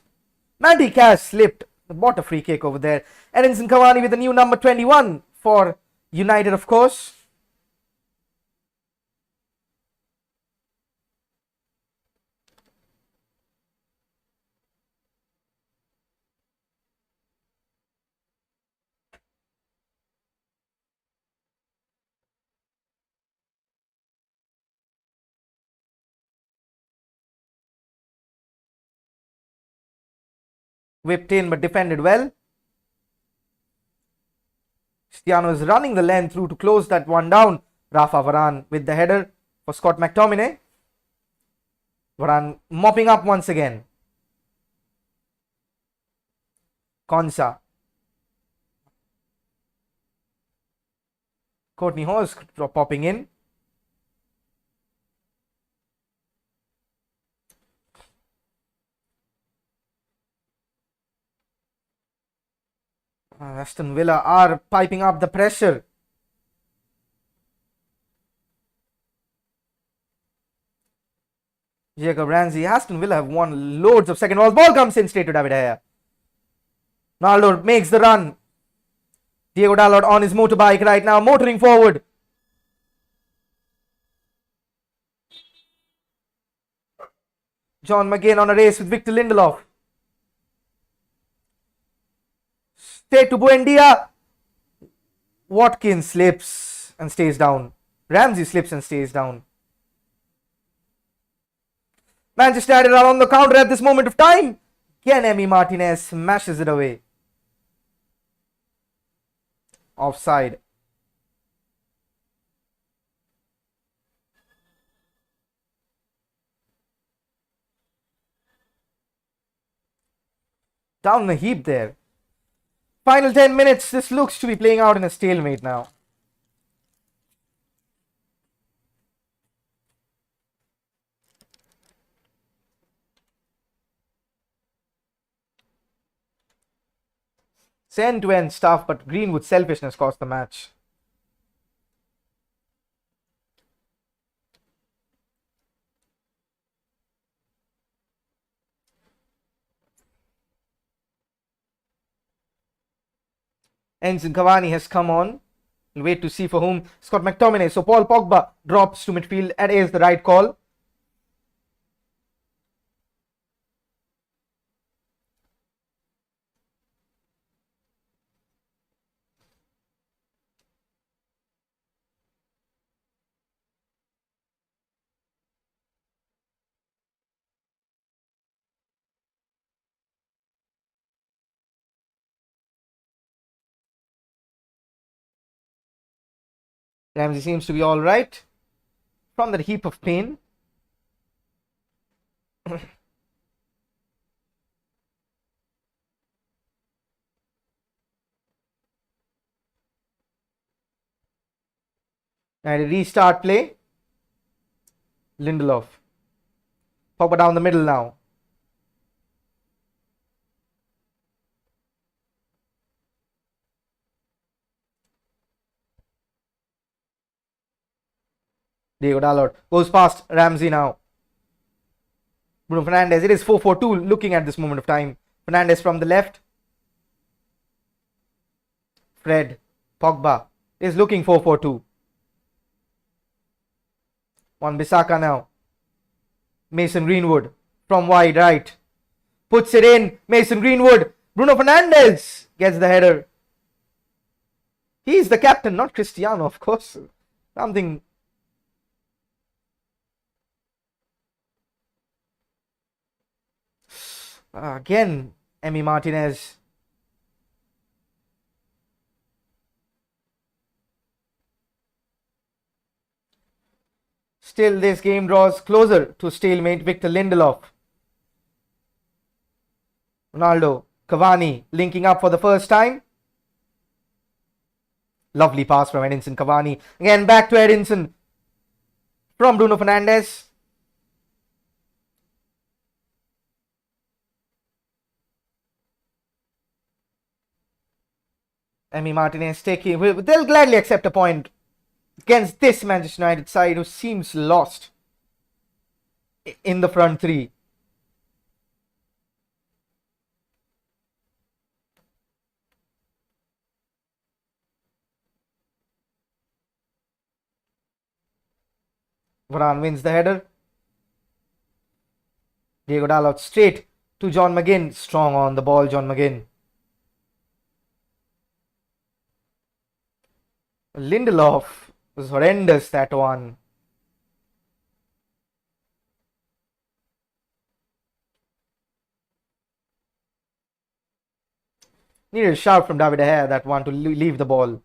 Mandy Cash slipped. Bought a free kick over there. Edinson Cavani with the new number 21 for United, of course. Whipped in but defended well. Cristiano is running the length through to close that one down. Rafa Varane with the header for Scott McTominay. Varane mopping up once again. Konsa. Courtney Hause popping in. Aston Villa are piping up the pressure. Jacob Ramsey. Aston Villa have won loads of second balls. Ball comes in straight to David Gea. Naldo makes the run. Diego Dalot on his motorbike right now, motoring forward. John McGinn on a race with Victor Lindelof. Straight to Buendia. Watkins slips and stays down. Ramsey slips and stays down. Manchester United are on the counter at this moment of time. KEANE Martinez smashes it away. Offside. Down the heap there. Final 10 minutes. This looks to be playing out in a stalemate now. It's end-to-end stuff, but Greenwood's selfishness cost the match. Edinson Cavani has come on. We'll wait to see for whom. Scott McTominay. So Paul Pogba drops to midfield. That is the right call. Ramsey seems to be all right from that heap of pain. And a restart play. Lindelof. Pogba down the middle now. Diego Dalot goes past Ramsey now. Bruno Fernandes. It is 4-4-2 looking at this moment of time. Fernandes from the left. Fred. Pogba is looking 4-4-2. Wan-Bissaka now. Mason Greenwood from wide right. Puts it in. Mason Greenwood. Bruno Fernandes gets the header. He's the captain, not Cristiano, of course. Something. Again, Emi Martinez. Still, this game draws closer to stalemate. Victor Lindelof. Ronaldo. Cavani linking up for the first time. Lovely pass from Edinson Cavani. Again, back to Edinson. From Bruno Fernandes. Emi Martinez taking. They'll gladly accept a point against this Manchester United side who seems lost in the front three. Varane wins the header. Diego Dalot straight to John McGinn. Strong on the ball, John McGinn. Lindelof was horrendous, that one. Needed a shout from David De Gea, that one, to leave the ball.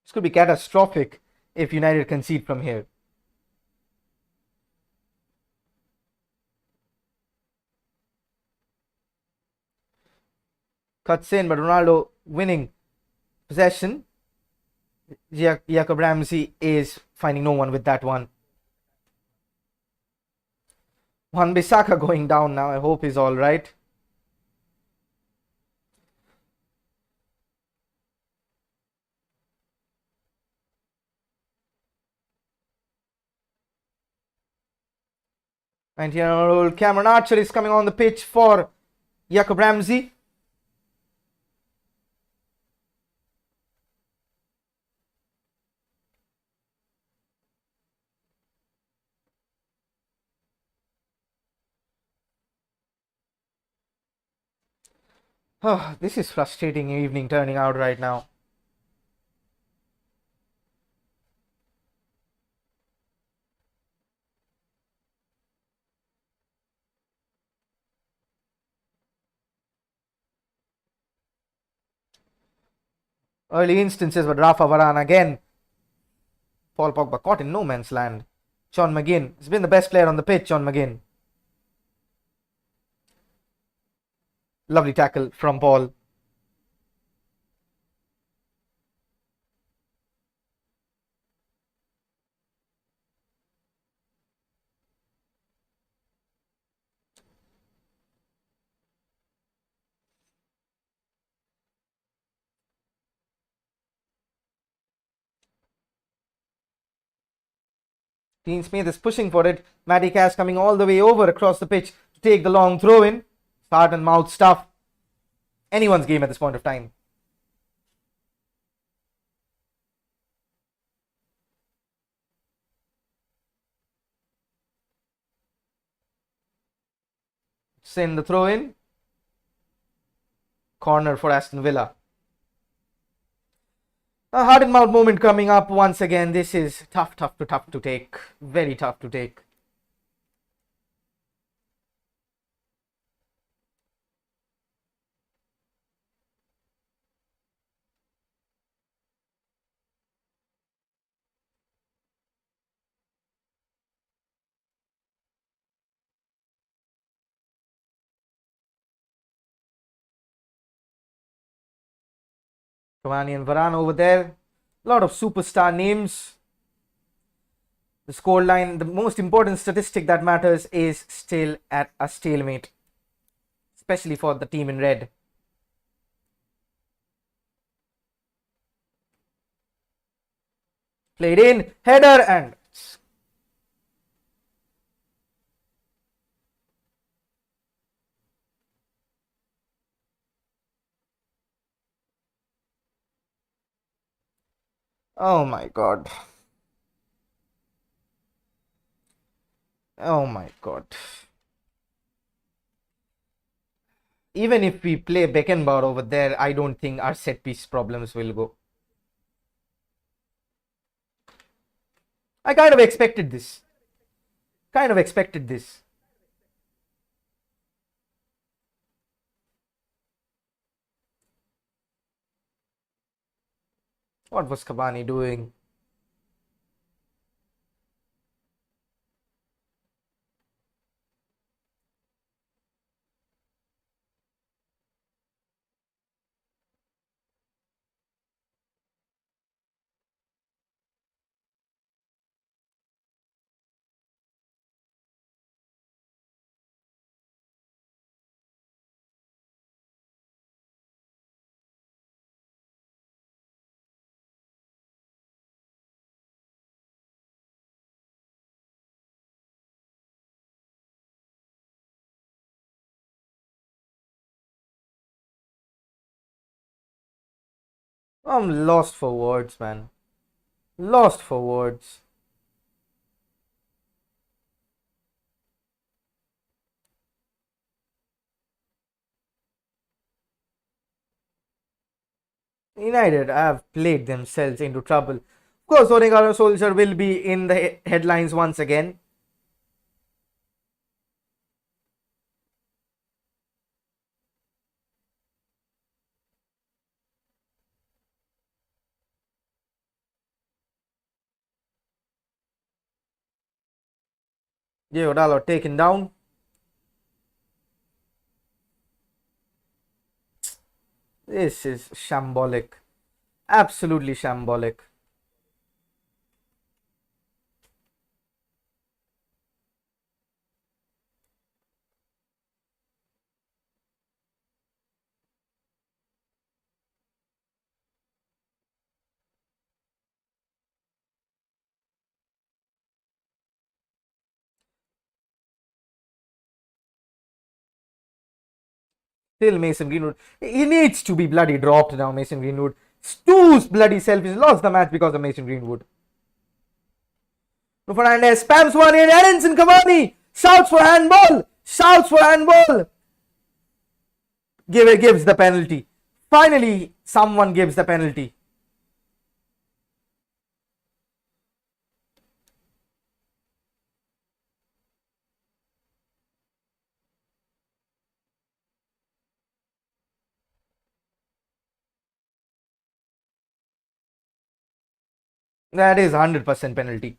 This could be catastrophic if United concede from here. Cuts in, but Ronaldo winning possession. Jacob Ramsey is finding no one with that one. Wan-Bissaka going down now. I hope he's all right. And here Cameron Archer is coming on the pitch for Jacob Ramsey. Oh, this is frustrating evening turning out right now. Early instances, but Rafa Varane again. Paul Pogba caught in no man's land. John McGinn has been the best player on the pitch, John McGinn. Lovely tackle from Paul. Dean Smith is pushing for it. Matty Cash coming all the way over across the pitch to take the long throw in. Heart and mouth stuff. Anyone's game at this point of time. Send the throw in. Corner for Aston Villa. A heart and mouth moment coming up once again. This is tough to take. Very tough to take. Cavani and Varane over there. A lot of superstar names. The scoreline, the most important statistic that matters, is still at a stalemate, especially for the team in red. Played in, header, and oh my god. Oh my god. Even if we play Beckenbauer over there, I don't think our set piece problems will go. I kind of expected this. What was Cavani doing? I'm lost for words, man. Lost for words. United have played themselves into trouble. Of course, Odegaard Soldier will be in the headlines once again. Diego Dalot taken down. This is shambolic. Absolutely shambolic. Still Mason Greenwood. He needs to be bloody dropped now, Mason Greenwood. Stu's bloody self. He's lost the match because of Mason Greenwood. Fernandes spams one in. Edinson Cavani shouts for handball. Gives the penalty. Finally, someone gives the penalty. That is 100% penalty.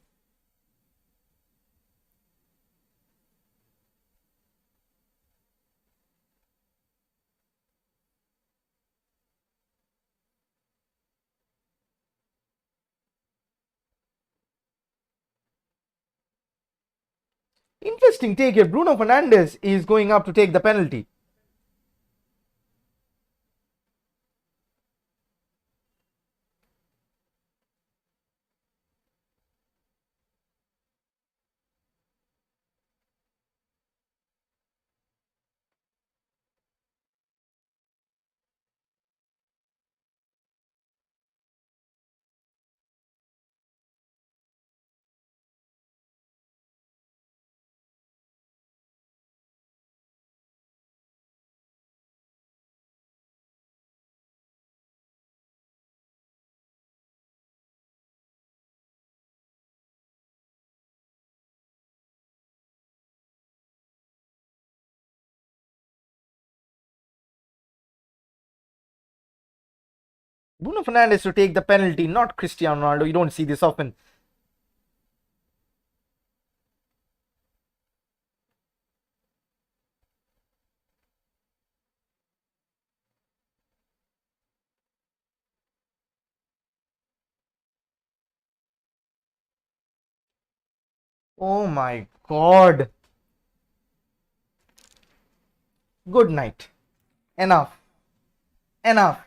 Interesting take here. Bruno Fernandes is going up to take the penalty. Bruno Fernandes to take the penalty, not Cristiano Ronaldo. You don't see this often. Oh my god. Good night. Enough. Enough.